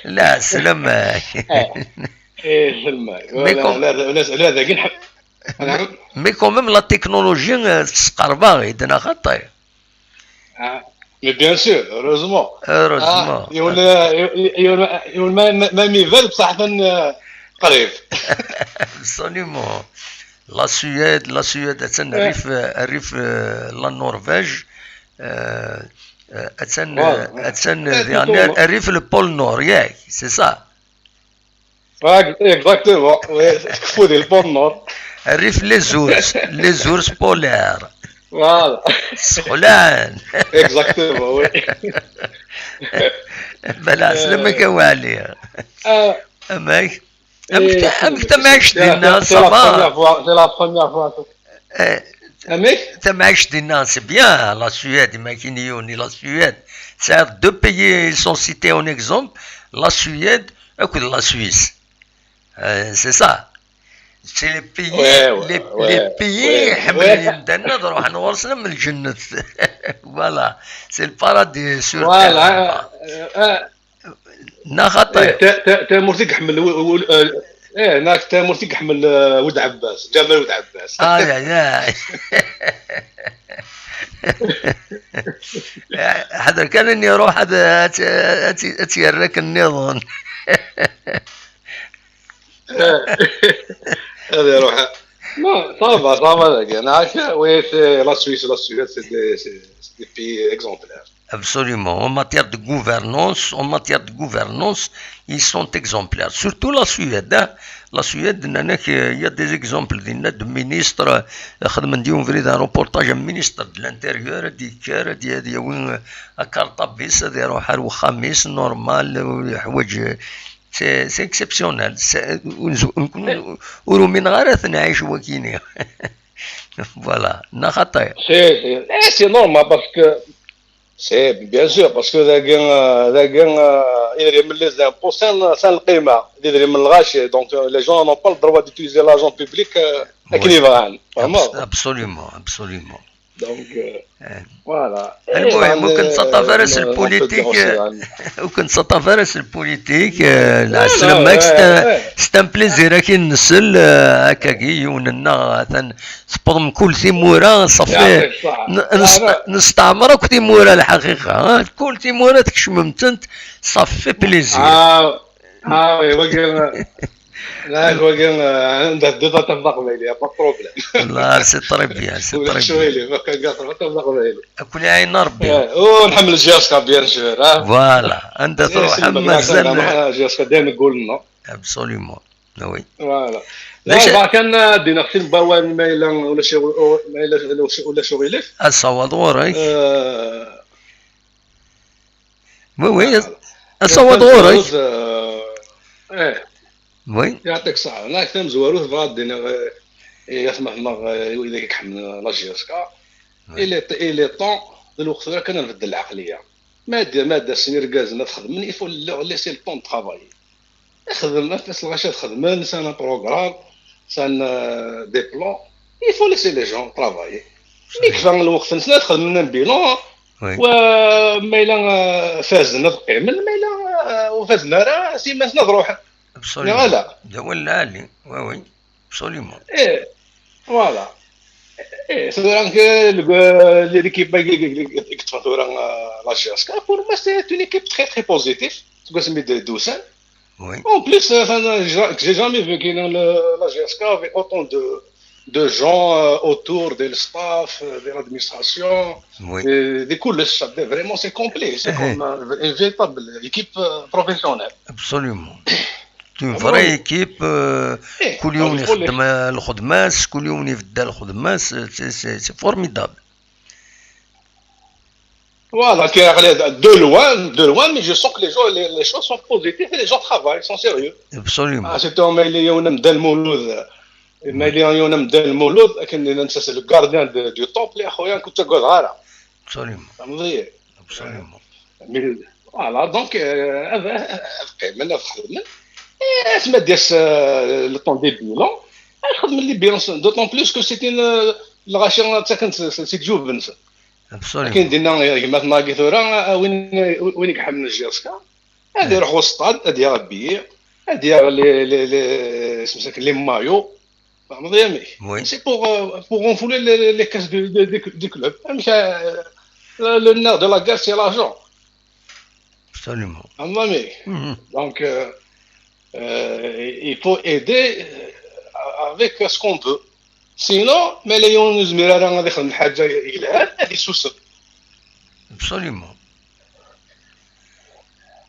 لا سلامك ايه سلمك لا ذاك نعم مي كوميم لا تكنولوجي تقربا غيدنا خطاي مي بيان سور هوروزمون يقول ما ميفال بصح قريب ابسوليومون لا سويد الريف لا نرويج الريف البول نور ياك سي سا اكزاكتومون كفو ديال البول نور الريف لي زورس بولير فوالا سخلان اكزاكتومون وي بلا سلمك وعليا امك ما عشت دينا صباح سي لا بروميير فوا امك ما عشت دينا سي بيان لا سويد ما كاينيوني لا سويد سي دو بيي سون سيتي اون اكزومبل لا سويد اكود لا سويس سي سا سي لي بيي حملين دنا نروح نورسنا من الجنة فوالا سي البارادي سور فوالا نا خطير تامر تحمل هناك تامر تحمل ولد عباس جمال ولد عباس حضر كان اني اروح هذا اتيرك النظام هذا يروح ما صافا انا عايش ويس لا سويس سي دي بي اكزومبلير. Absolument. En matière de gouvernance, ils sont exemplaires. Surtout la Suède. Hein? La Suède, il y a des exemples de ministres. On fait un reportage à ministre de l'Intérieur, dit à Cartabis, normal, c'est exceptionnel. Voilà. C'est normal parce que سي بيان سور باسكو ذاك يدري من لي زامبو سان القيمه يدري من الغاشي دونك لي جون نون با الدروا ديتيليزي لارجون بوبليك اكنيفران ابسوليومون دونك فوالا المهم وكنت سطافرس البوليتيك لا سلامك سي ان بليزير كي نسل هكاكي وننا سبوض كل تيمورا صافي نستعمرك تيمورا الحقيقه كل تيمورا تكشممتنت صافي بليزير لا وقال عندها ديتا تبدا قبيلي با بروبليم لا سي طري بيان سي طري شويلي ما كان قاطر تبدا قبيلي كل عين ربي ونحمل الجياسكا بيان سور فوالا انت تروح مازال جياسكا دائما نقول لنا ابسوليومون وي فوالا لا كان دينا خصنا باوان مايلا ولا شغل الصوادور وي الصوادور وي يعطيك الصحة. أنا كنت مزوروث غادينا يسمح اذا يحمل لا جي اس كا الى طون الوقت راه كان نبدل العقليه ماده سنيركازنا تخدم يفو ليسي الطون ترافاي خدمنا في الغاشات خدمنا سان بروغرام سان دي بلان يفو ليسي لي جون ترافاي يكفى الوقت نسنا خدمنا بيلون وما الا فازنا تقيمن ما الا وفازنا راه سيماسنا تروح لا هو العالي وي ابسوليومون فوالا c'est vrai que l'équipe qui fait la GSK, pour moi, c'est une équipe très très positive. C'est quoi, c'est de Doucin. Oui. En plus, j'ai jamais vu que la GSK avait autant de gens autour du staff, de l'administration, oui. Des coulisses. Vraiment, c'est complet. C'est comme une véritable équipe professionnelle. Absolument. une vraie équipe كل يوم يخدم الخدماس كل يوم يبدا الخدماس سي فورميدابل Voilà, de loin, mais je sens que les choses sont positives et les gens travaillent, sont sérieux. Absolument. C'était un million de Mouloud. C'est le gardien du temple, Absolument. Absolument. Voilà, donc, le temps des bilans, d'autant plus que c'était la recherche, c'est Juvens. Absolument. كاين دينا مثلا كيثورا وين يحمل الجاسكا هادي يروحوا السطاد هادي ربيع هادي لي سمسك لي مايو فهمت يامي سي بوغ انفولي لي كاس دي كلوب مش لو نير دو لا غار سي لاجون Absolument. Donc il faut aider avec ce qu'on veut. Sinon, mais les gens nous mirent à des حاجة إلى هذه سوسة. Absolument.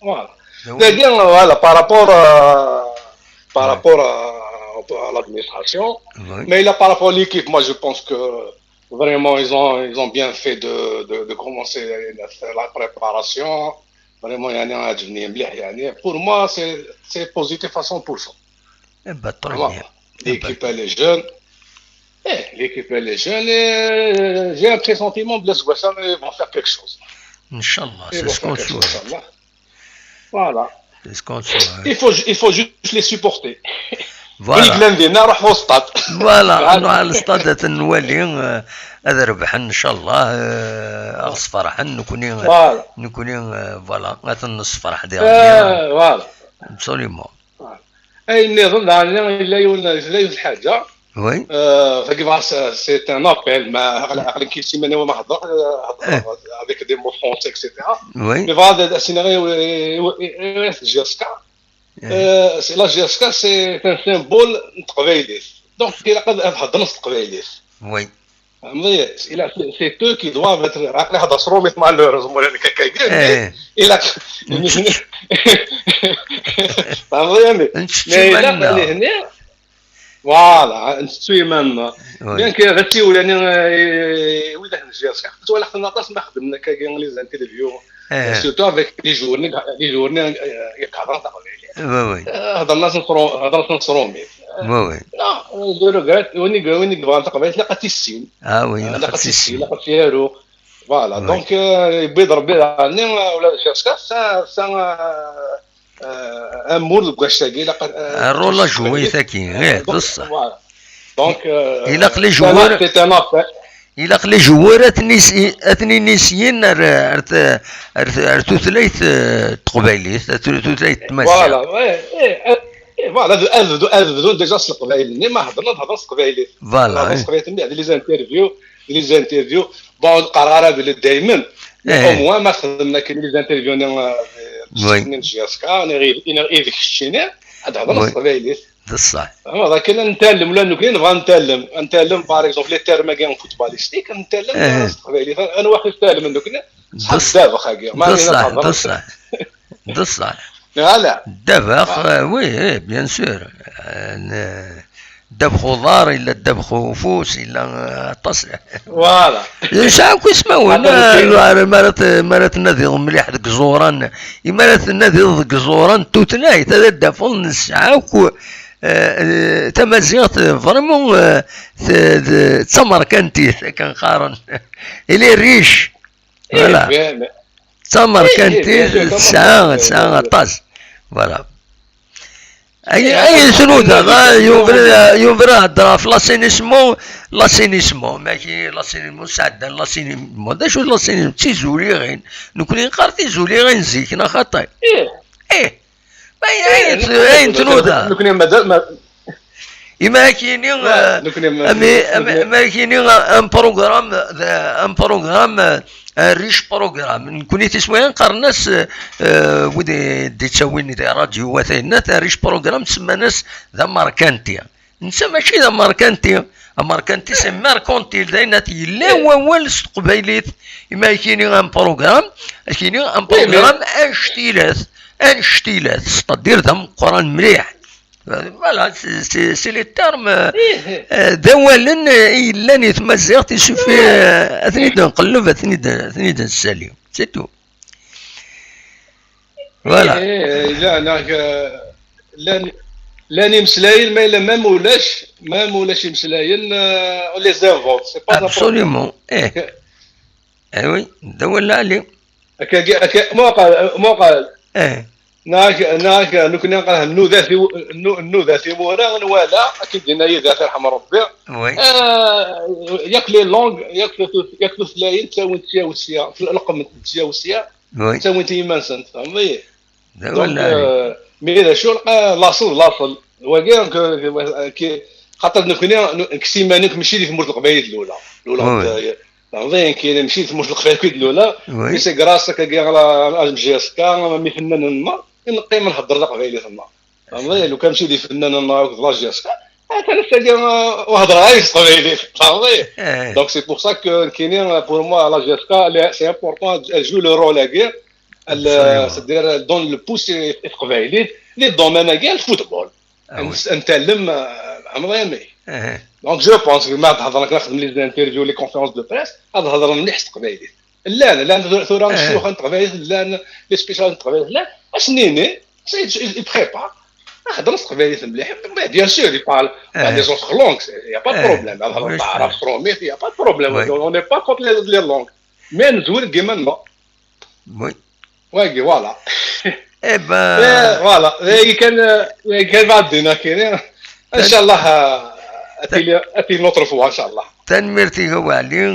Voilà. C'est-à-dire, voilà, par rapport à l'administration, mais là par rapport à l'équipe, moi je pense que vraiment ils ont bien fait de commencer la préparation. Vraiment, pour moi, c'est positif à 100%. Eh ben, très bien. L'équipe elle est jeune. L'équipe elle est jeune et j'ai un pressentiment que ils vont faire quelque chose. Inch'Allah, c'est ce qu'on souhaite. Voilà. C'est ce qu'on souhaite. Il faut juste les supporter. Voilà. Voilà, نروح على الاستاد نولي هذا ربح ان شاء الله اغص فرحا نكوني فوالا غتنص فرح ديالنا فوالا ابسوليومون اي نظن الا يوز حاجه وي فكيف سي ان ابل ما كي سيمانه وما هضر avec des mots français etc. وي mais voilà السيناريو جاسكا c'est la GSK c'est un symbole تقبايليت donc il a هضر نص تقبايليت وي c'est eux qui doivent être عقلي هذا صروميت malheureusement لان كاين الى فهمتني هنا فوالا نستوي منا بيان كي غتي ولاني ويدا نجيرس حتى ولا خدنا طاس ما خدمنا كاين لي زانتيرفيو سيرتو افيك لي جورني يقهضر وي هضرنا نصرومي وي لا جو ريغريت وين كبار تقبلت لقيت السين وي لقيت السين لقيت فيارو فوالا دونك يبيض ربي عني ولا جاسكا سا ان مول كاشاكي لقيت الرولا جوي ثاكي بصح دونك الى قلي جوار الى قلي جوار اثني نسيين ارتو ثلاث تقبايليت ارتو ثلاث تماسيا فوالا هذا ديجا القبايل ما هضرنا القبايليت فوالا القبايليت لي زانترفيو بون القراره بلي دائما او موا ما خدمنا كاين لي زانترفيو من جاسكا انا غير ذيك الشينه هذا هضر القبايليت بصح هذا كنا نتعلم لانه كاين نبغى نتعلم باغ اكزومبل لي تيرم كاين فوتباليستيك نتعلم القبايليت انا واخا نتعلم منو كنا دابا خاكيا بصح لا دابا وي بيان سور داب خضار الا داب خفوس الا تصلح فوالا شحال كيسمعوا مرات نادي مليح ديك الزوران مرات نادي ديك الزوران توتناي هذا دافون الساعه تمازيغت فريمون تمركنتي كنقارن الي ريش فوالا تمركنتي تسعة طاس فوالا اي شنو هذا يوفر هضره في لاسينيسمون ماشي لاسينيسمون سعدا لاسينيسمون دا شو لاسينيسمون تيزولي غين نكوني نقارتي زولي غين زيكنا خاطي ايه اين تنودا ما كاينين ما كاينين ان بروغرام ريش بروغرام نكوني تسوين قرناس ودي تسويني دي راديو وثينا ريش بروغرام تسمى ناس ذا ماركانتيا نسى ماشي ذا ماركانتيا ماركانتي سي ماركونتيل داينات يلا ووال قبيليت ما كاينين ان بروغرام كاينين ان بروغرام انشتيلات ستادير ذا قران مليح فوالا سي لي تيرم دوالن الا نتمزغت يسوفي اثني نقلب اثني نسالي سي تو فوالا لا نمسلاين ما الا ما مولاش يمسلاين لي زانفونت سي با ابسوليومون وي دولا عليه هكا ما قال ناك نكون نقرا النوذة في مورا ولا اكيد هنا ذات يرحم ربي ياك لي لونغ ياك ثلاين تساوي تجاوسيا في الرقم تجاوسيا تساوي تيمان سنت فهمتي دونك مي هذا شو لاصل كي خاطر نكون كسيمانك ماشي في مورد القبائل الاولى فهمتي كاين ماشي في مورد القبائل الاولى مي سي كراسك على جيسكا مي فنان ما نقي ما نهضر لك غير تما فهمتي لو كان شي فنان لا جيسكا انا وهضر غير قبيلي فهمتي دونك سي بور سا كو كاينين بور موا لا جيسكا سي امبورطون جو لو رول لاكير سدير دون لو بوس قبيلي لي دومين كاع الفوتبول نتعلم عمري دونك جو بونس ما تهضر لك نخدم لي انترفيو لي كونفيرونس دو بريس هذا هضر مليح قبيلي لا ثورة الشيوخ نتقبل لا لي سبيسيال نتقبل لا اسنيني سي بريبار هضر تقبل مليح بيان سور يبال دي زوتر لونغ يا با بروبليم هضر تعرف تروميت يا با بروبليم اون با كونت لي لونغ مي نزول كيما ما وي فوالا فوالا كان بعدنا كاين ان شاء الله اتي نوتر فوا ان شاء الله تنميرتي هو علي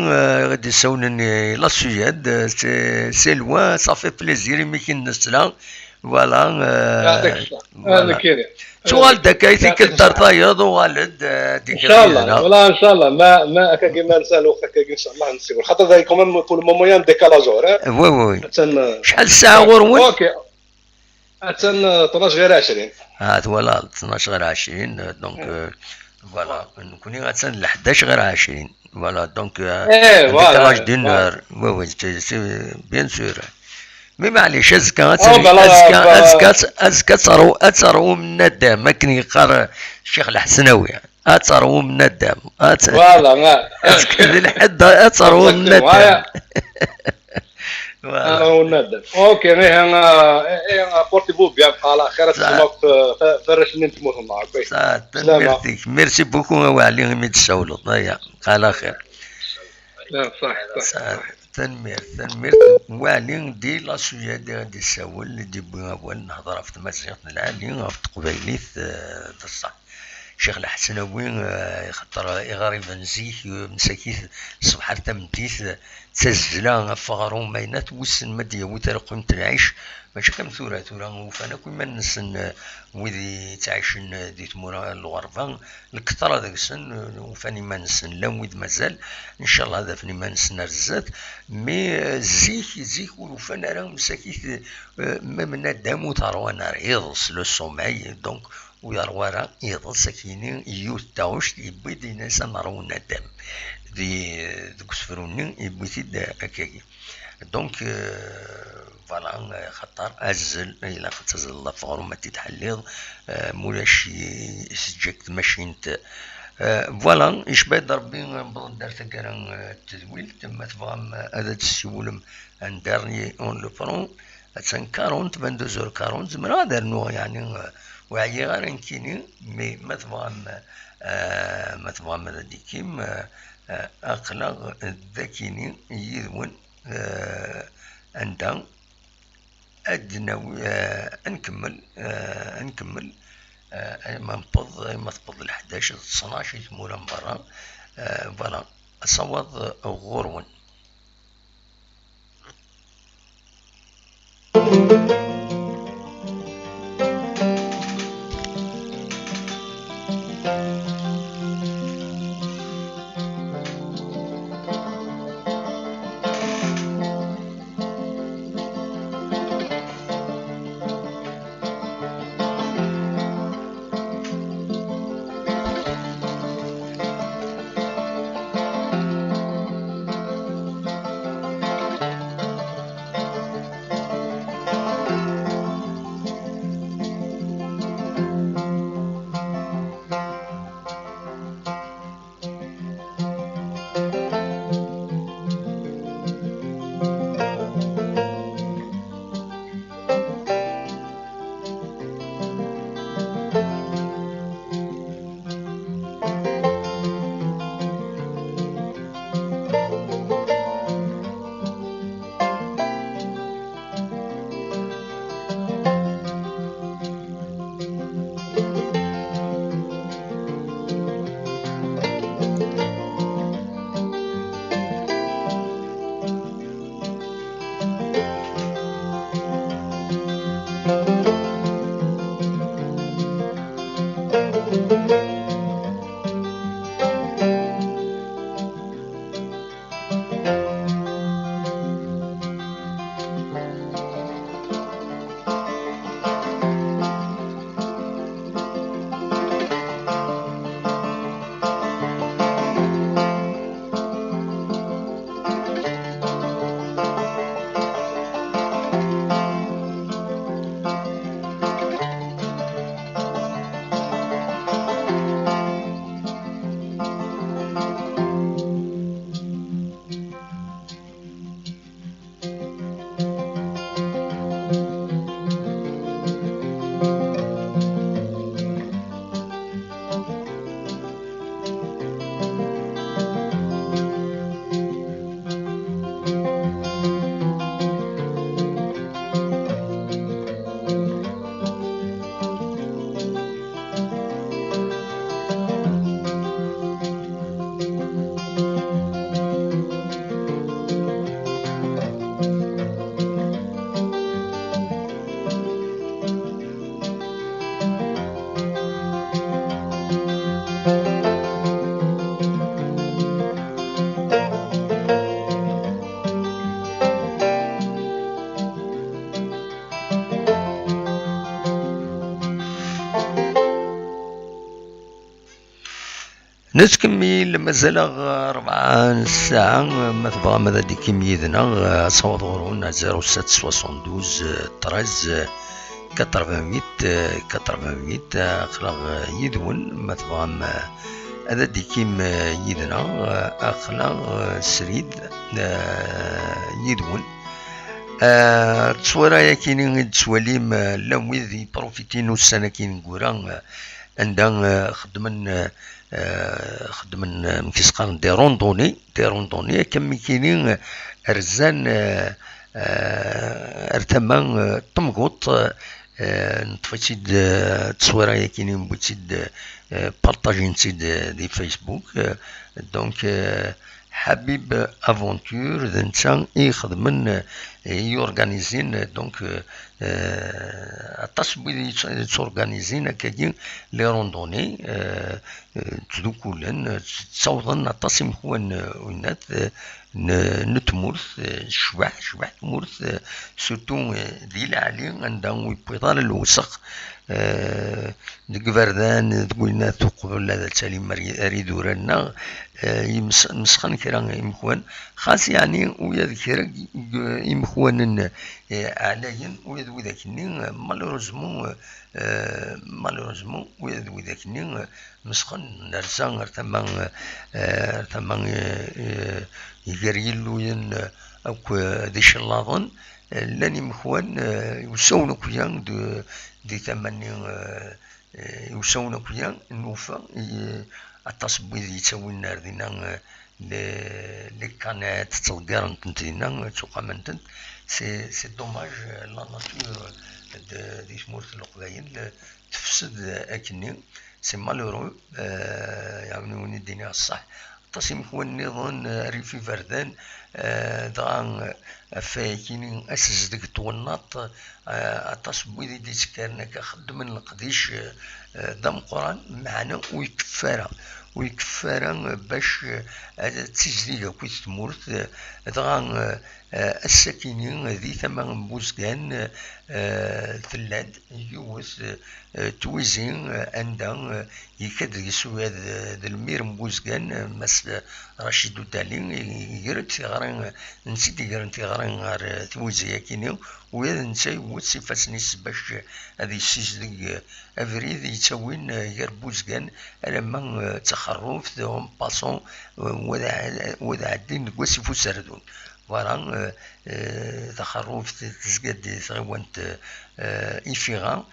غادي يسولني لا سويد سي لوا صافي بليزير مي كنسلا فوالا هذا كاين سؤال دكايتي كدار طايض ووالد ان شاء الله والله ان شاء الله ما هكا كيما نسالو هكا ان شاء الله نسيو خاطر ذا كومون بور مومويان ديكالاج وي شحال الساعه غورون اوكي اتن 12 غير 20 فوالا 12 غير 20 دونك فوالا نكوني غاتسان ل 11 غير 20 فوالا دونك ديكالاج دين اور وي سي بيان سور مي معليش ازكا تصرو من الدم ما كان يقرا الشيخ الحسناوي تصرو من الدم فوالا ما ذي الحد تصرو من الدم ونادم اوكي انا بورتيفو بيان على خير الوقت فرشني انت موت معك ميرسي بوكو وعلي ميت السولو ضيع على خير لا صح تنمير وعلي دي لا سويد غادي السول دي بوين نهضر في تمازيغ العالي في تقبيليت بصح الشيخ الحسناوي خاطر غريب نزيه مساكيث الصبح تمديث تسجلا فغرو ماينات وسن مديا وترقم تعيش ماشي كم ثورة وفانا كل ما نسن وذي تعيشن دي تمورا الغربة الكثرة ذاك السن وفاني ما نسن لا وذ مازال ان شاء الله هذا فاني ما نسن رزات مي زيك وفانا راه مساكيث ما من الدم وتروانا يضص لو سوماي دونك ويروارا يضص سكينين يوت تاوش يبي دي ناس نرونا الدم دي كسفروني يبوتي هكاكي دونك فوالا خطر ازل الى تزل الله فغرو ما تتحليض مولاش سجكت ماشينت فوالا يشبه ربي نبغى دار تكرا التدويل تما تبغى هذا السولم ان دارني اون لو برون اتسان 40 22h40 زمرا درنو يعني وعي غير نكيني مي ما تبغى ماذا ديكيم اقلق ذاكيني يذون عندها ادنا نكمل ما تبض ال 11 12 يتمولا من برا فوالا صوت غورون. نتكمل مازال 4 ساعة ما تبغى ماذا ديك يدنا صوت غورون 0772 13 88 أخلاق يدون ما تبغى هذا ديكيم يدنا أخلاق سريد يدون تصويرا كاينين تسواليم لامويذ بروفيتينو السنة كاين كورا عندها خدمن مكيسقان دي روندوني كم كاينين رزان ارتمان طمقوط نطفيتيد تصويرا كاينين بوتيد بارطاجي نتيد دي فيسبوك دونك حبيب افونتور ذنتا يخدمن يورغانيزين دونك التصوير تورغانيزين كاين لي روندوني تذوكولن تصوضن التصم هو ونات نتمورث شبح تمورث سورتو دي العالي عندها ويبيضال الوسخ دكفردان تقولنا تقبل هذا التالي اريد ورنا يمسخن كرا يمخوان خاص يعني ويذكر يمخوان عليا ويذو ذاكني مالوريزمون ويذو ذاكني مسخن نرسان ارتمان يقريلوين او ذي شلاضن لاني مخوان يوسون كويان دي ثماني يوسون كويان نوفا التصبي ذي تسوي النار دينا لي كانات تلقارن تنتينا تقامنتن سي دوماج لا ناتور دي سمورت القبايل تفسد اكني سي مالورو يعني وني الدنيا الصح تصيم هو النظام ريفي فردان دغان فايكيني اسزدك توناط التصبوي دي تكارنا كخدم القديش دم قران معنا ويكفارا باش تسجلي كويت تمورت دغان الساكنين ذي ثمان بوزكان ثلاد يوث تويزين عندها يكاد يسوي هذا المير بوزكان مس رشيد الدالين يقرد تيغران نسيت يقرد تيغران غير تويزي كينيو وهذا نساي وتسي فاسنيس باش هذه السجل افريد يتسوين غير بوزكان لما تخرف هم باسون وذا عدين كواسي فوسردون فوالا تخرف تزقد ثغوانت إيفيغان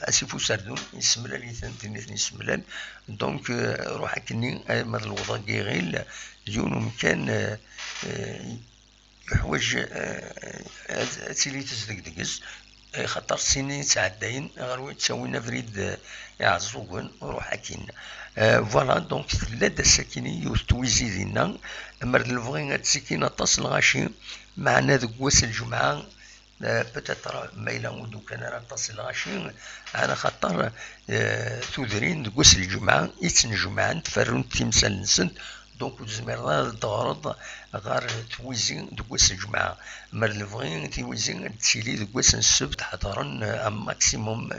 أسيفو سردون يسملان يثنتين يسملان دونك روح كني مال الوضع غير جون مكان يحوج تسيلي تزدقدقز خاطر سنين تعداين غير تسوينا فريد يعزوكن روح كين فوالا دونك ثلاثة ساكنين يوستويزي دينا مرد الفغين تسكين تصل غاشي معنا ذوك واس الجمعة بتتر ميلا ودو كان راه تصل غاشي على خاطر تودرين ذوك واس الجمعة يتنجمعا تفرون تمثال نسن دونك تزمر تغرض غير تويزين ذوك واس الجمعة مرد الفغين تويزين تسيلي ذوك واس السبت حضرن ماكسيموم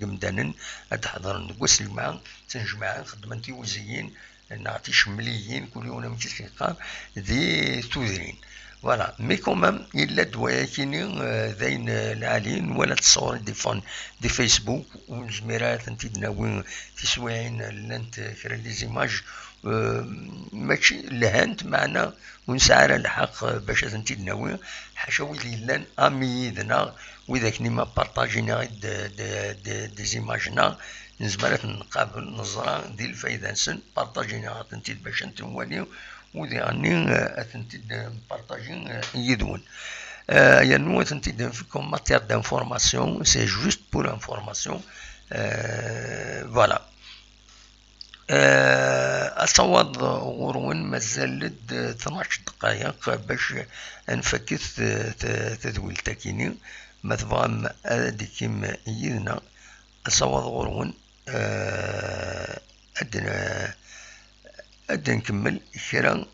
قمدانن تحضرن ذوك واس الجمعة تنجمعا خدمن تويزيين نعطي شمليين كل يوم ماشي ثقة ذي تودرين فوالا مي كومام إلا دوايا كيني ذاين العالين ولا تصور دي فيسبوك وزميرات انتي دناوين تسويعين لانت كرا لي زيماج ماشي لهانت معنا ونسعر الحق باش انتي دناوين حاشا ويلي لان اميدنا وذاك نيما بارطاجينا غير دي زيماجنا نزمرات نقابل نظرة دي الفايدة نسن بارطاجينا غاتنتيد باش نتواليو وذي غني أتنتيد بارطاجين يدون ينو أتنتيد فيكم ماتير دانفورماسيون سي جوست بور انفورماسيون فوالا أصوات غرون مازال 12 دقائق باش نفكث تذويل تاكيني ما تبغى هذيكيم يدنا أصوات غرون أدنى نكمل كرا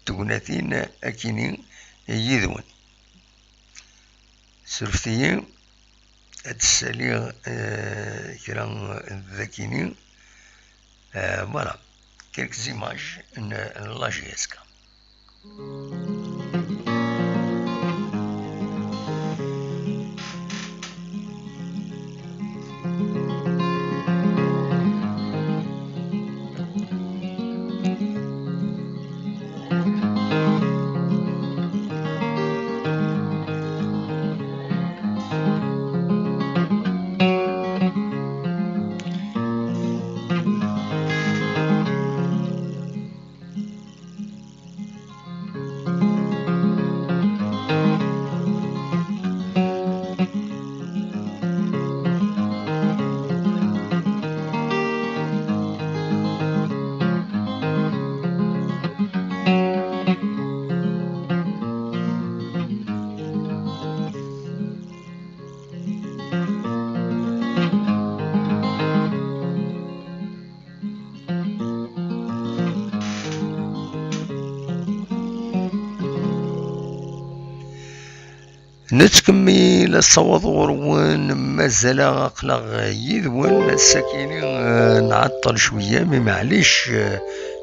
تقناتين أكينين يذون سرفتيين أتسالي كرا ذاكينين فوالا كيلك زيماج لا جيسكا نتكمل الصوت غرون مازال أقلق يذون الساكنين نعطل شوية مي معليش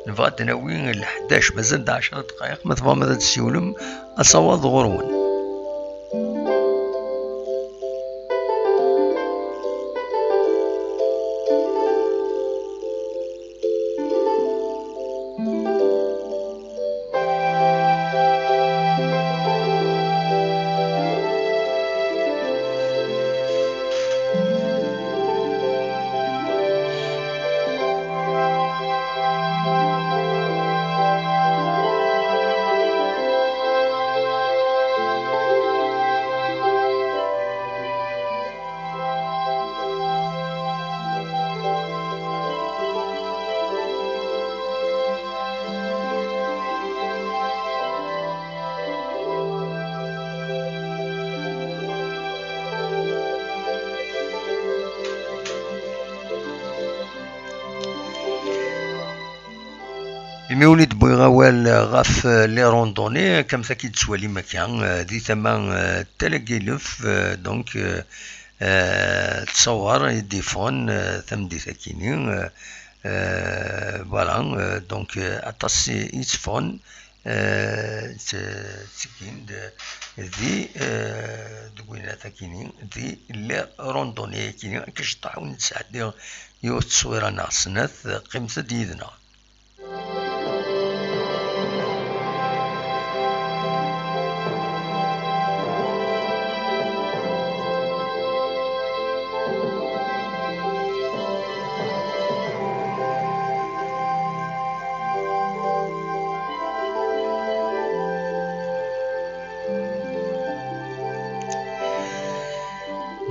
نبغى تناوي ال11 مازال 10 دقائق ما تبغى ماذا تسولم الصوت غرون مي وليد بغي غوال غاف لي روندوني كم ثاكي تسوالي مكان دي ثما تلاقيلف دونك تصور يديفون ثم دي ثاكيني فوالا دونك اطاس يتفون تسكين ذي دوينا ثاكيني ذي لي روندوني كيني كاش طاحون نتسعدي يو تصويره ناقصناث قيمة ديدنا.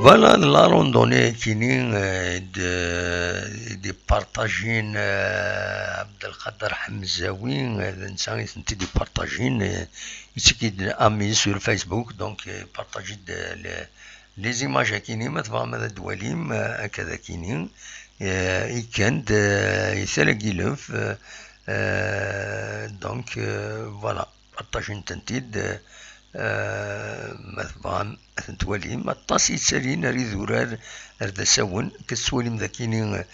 فوالا لا روندوني كاينين دي بارطاجين عبد القادر حمزاوي الانسان يثنتي دي بارطاجين يتكيد امي سور فيسبوك دونك بارطاجي لي زيماج كاينين ما تبغى ماذا دواليم هكذا كاينين يكند يثلاقي لف دونك فوالا بارطاجين تنتيد مثلا توالي ما طاس يتسالين ريد وراد رد سون كسوالي مذاكيني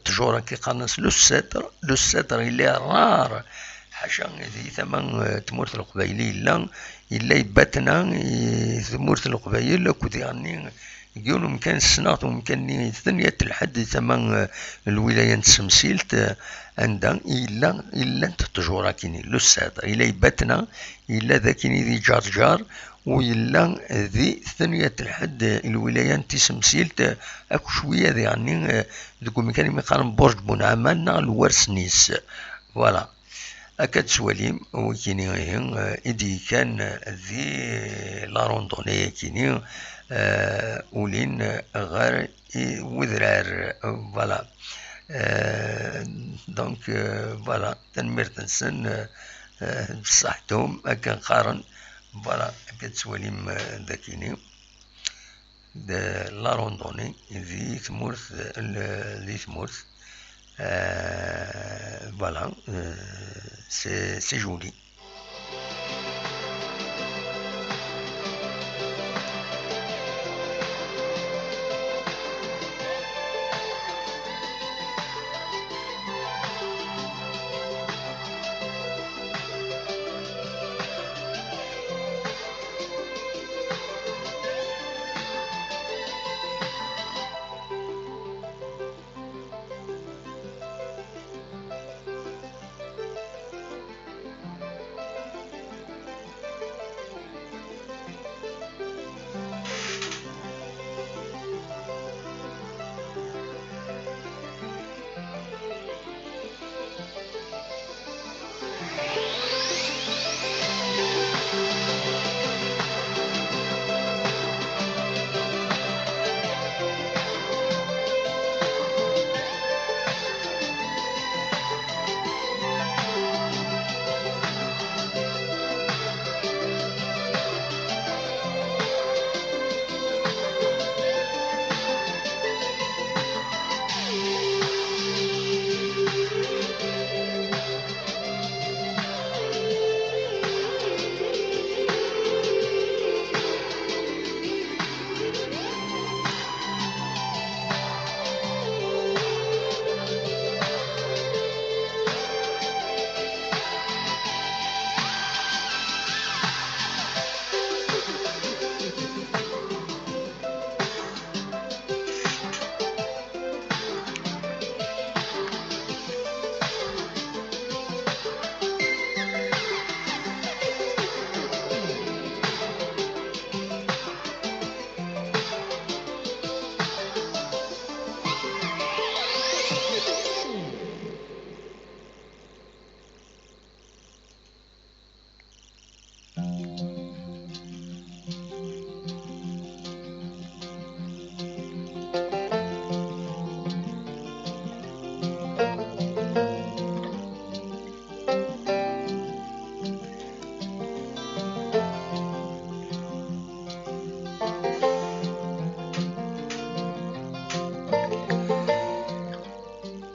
تجورا كي قانص لو الساتر إلا رار حاشا ذي ثمن تمورت القبايلي إلا يباتنا تمورت القبايل كودي غني يقولوا مكان السناط ومكان ثانية الحد ثمن الولاية السمسيلت عندها إلا تجورا كيني لو الساتر إلا يباتنا إلا ذاكيني ذي جار وإلا ذي ثانية الحد الولاية تسمسيلت أكو شوية ذي يعني ذوك مكان يقارن برج بون عمالنا الورس نيس فوالا أكاد سواليم وكيني إدي كان ذي لا روندوني كيني ولين غير وذرار فوالا دونك فوالا تنمير تنسن بصحتهم أكا نقارن فوالا أكاد سواليم ذاكيني لا روندوني ذي ثمورث ذي ثمورث فوالا سي جولي.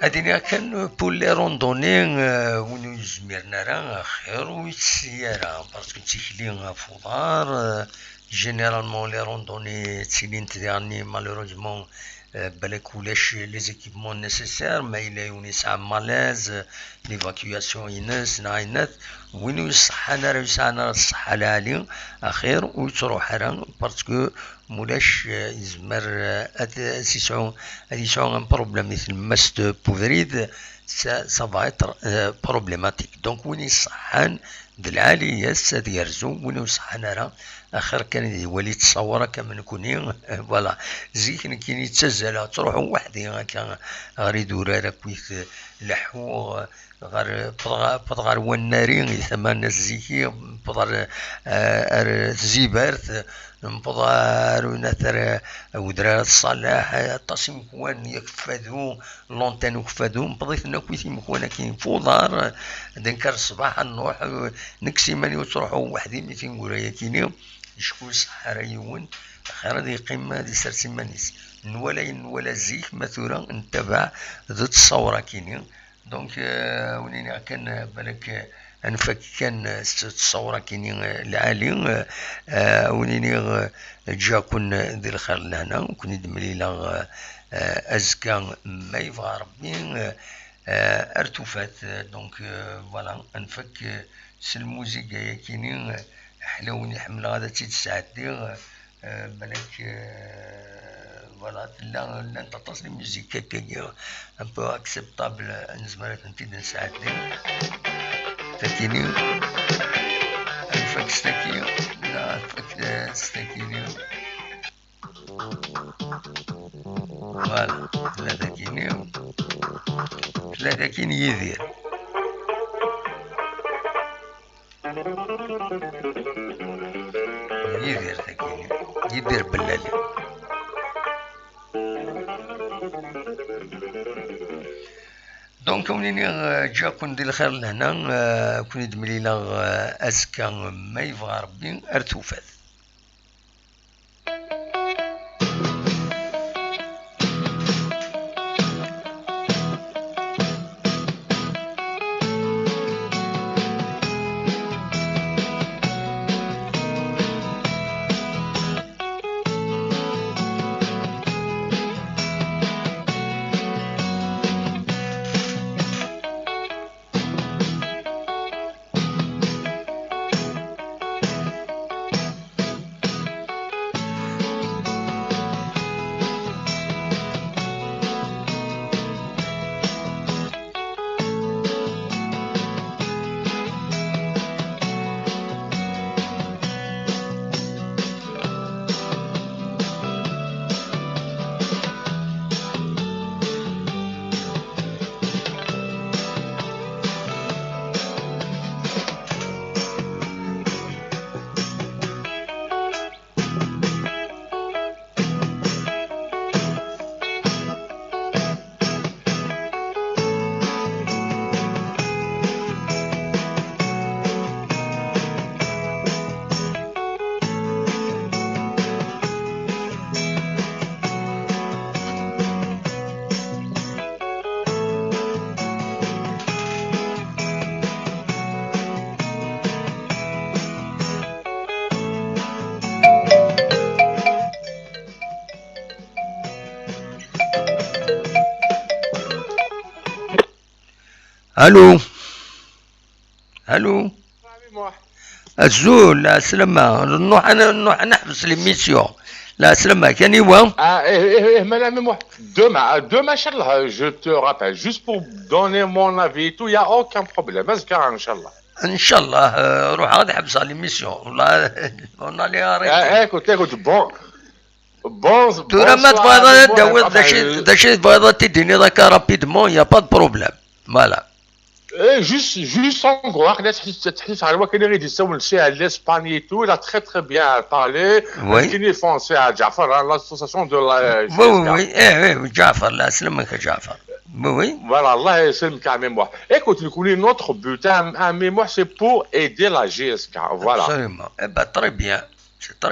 هادي كان بور لي روندوني وين يزمرنا راه خير ويتسيارة باسكو تيكلي فضار جينيرالمون لي روندوني تسيلين تديرني مالوروزمون بالك ولاش لي زيكيبمون نيسيسير ما الا يسعى مالاز ليفاكياسيون ينس ناينات وين يصحنا راه يسعنا الصحة العالية اخير وتروح راه باسكو مولاش يزمر هادي يسعون ان بروبليم مثل ماست بوفريد سا فا اتر بروبليماتيك دونك وين يصحان دالعالية ساد يرزو وين يصحنا راه اخر كان يولي تصور كما نكوني فوالا زيك كاين يتسزل تروحوا وحدي هكا غير يدور هذاك كويس لحو غير بضغار ونارين ثم الناس زيكي بضغار زيبارت بضغار ونثر ودرارة الصلاح تصيم كوان يكفادو لونتين وكفادو بضيت لنا كويس مكوانا كاين فوضار دنكر الصباح نروح نكسي ماني وتروحوا وحدي ميتين نقول كاينين شكون صحرايون خير هذه قمة هذه سرسي مانيس نولا زيك مثلا نتبع ضد الصورة كاينين دونك ولينا كان بالك انفك كان الصورة كاينين العالي ولينا جا كون ندير الخير لهنا وكون يدملي لا ازكى ما يبغى ربي ارتفات دونك فوالا انفك الموسيقى كاينين حلاوني حمله غادا تيتساعدني بالك فوالا لا تتصل ميوزيك هكايا ان بو اكسبتابل نزمرات نتي نساعدني تاكيني الفك ستاكي لا الفك ستاكيني فوالا ثلاثة كيني يدير يدير بلالي دونك منين جا كون ندير الخير لهنا كون يدملي لا ازكى ما يبغى ربي ارتوفات الو الو الزول لا سلامة نروح نحبس ليميسيون لا سلامة كان يوا ايه madame moi demain inchallah je te rappelle juste pour donner mon avis tout y a aucun problème اذكر ان شاء الله روح غادي نحبس على ليميسيون والله قلنا لي écoute bon ترى ما تبغى تداوي ذا شي تبغى تديني ذاك رابيدمون يا با دو بروبليم فوالا juste en gros, c'est à l'Espagne et tout, il a très bien parlé. Oui. Il est français à Jafar, l'association de la. Oui, Jafar, là, c'est le mec Jafar. Oui. Voilà, Allah c'est le mémoire. Écoute, notre but, un mémoire, c'est pour aider la GSK. Voilà. Absolument. Eh bien, très bien.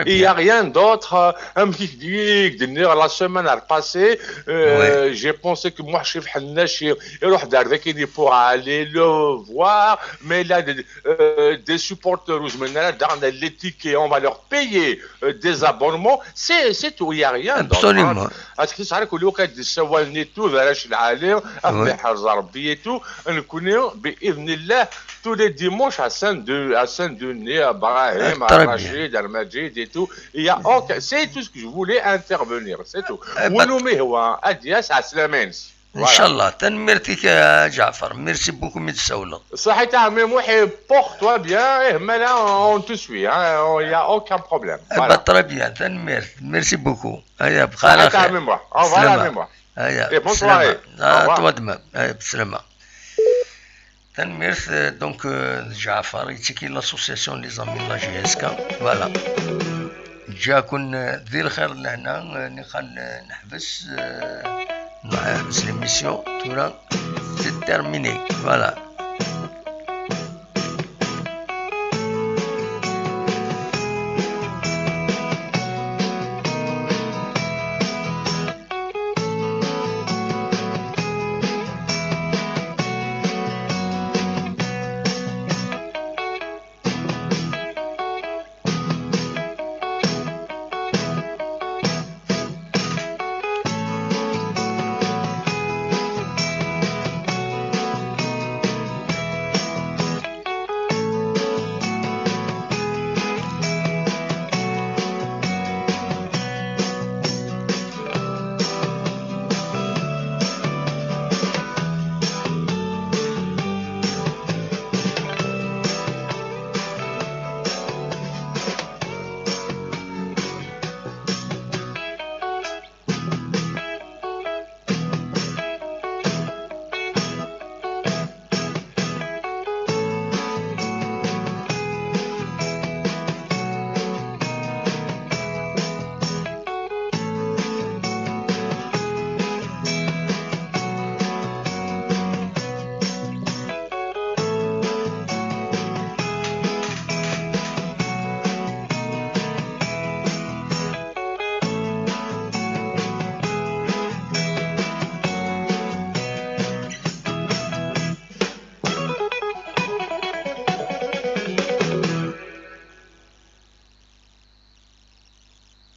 Il n'y a rien d'autre. La semaine passée, j'ai pensé que moi, je suis pour aller le voir, mais il y a des supporters dans les tickets, on va leur payer des abonnements. C'est tout, il n'y a rien d'autre. Absolument. Tous les dimanches à Saint-Denis, à Brahim, à Rachid, à Majid et tout. C'est tout ce que je voulais intervenir, c'est tout. ونومي هو أدياس عسلامين. إن شاء الله تنمرتك يا جعفر. ميرسي بوكو متسولة. صحيح تعمل موحي porte toi bien. Mais là on te suit. Il n'y a aucun problème. Très bien. تنمرت. ميرسي بوكو. هيا بخير. صحيح تعمل موح. Au revoir la mémoire. هيا. Bonne soirée. toi demain. هيا بسلامة. تنمرت donc جعفر يتكي l'association les amis de la GSK. Voilà. جاكن ذي الخير لهنا نحبس l'émission تورا c'est terminé. Voilà.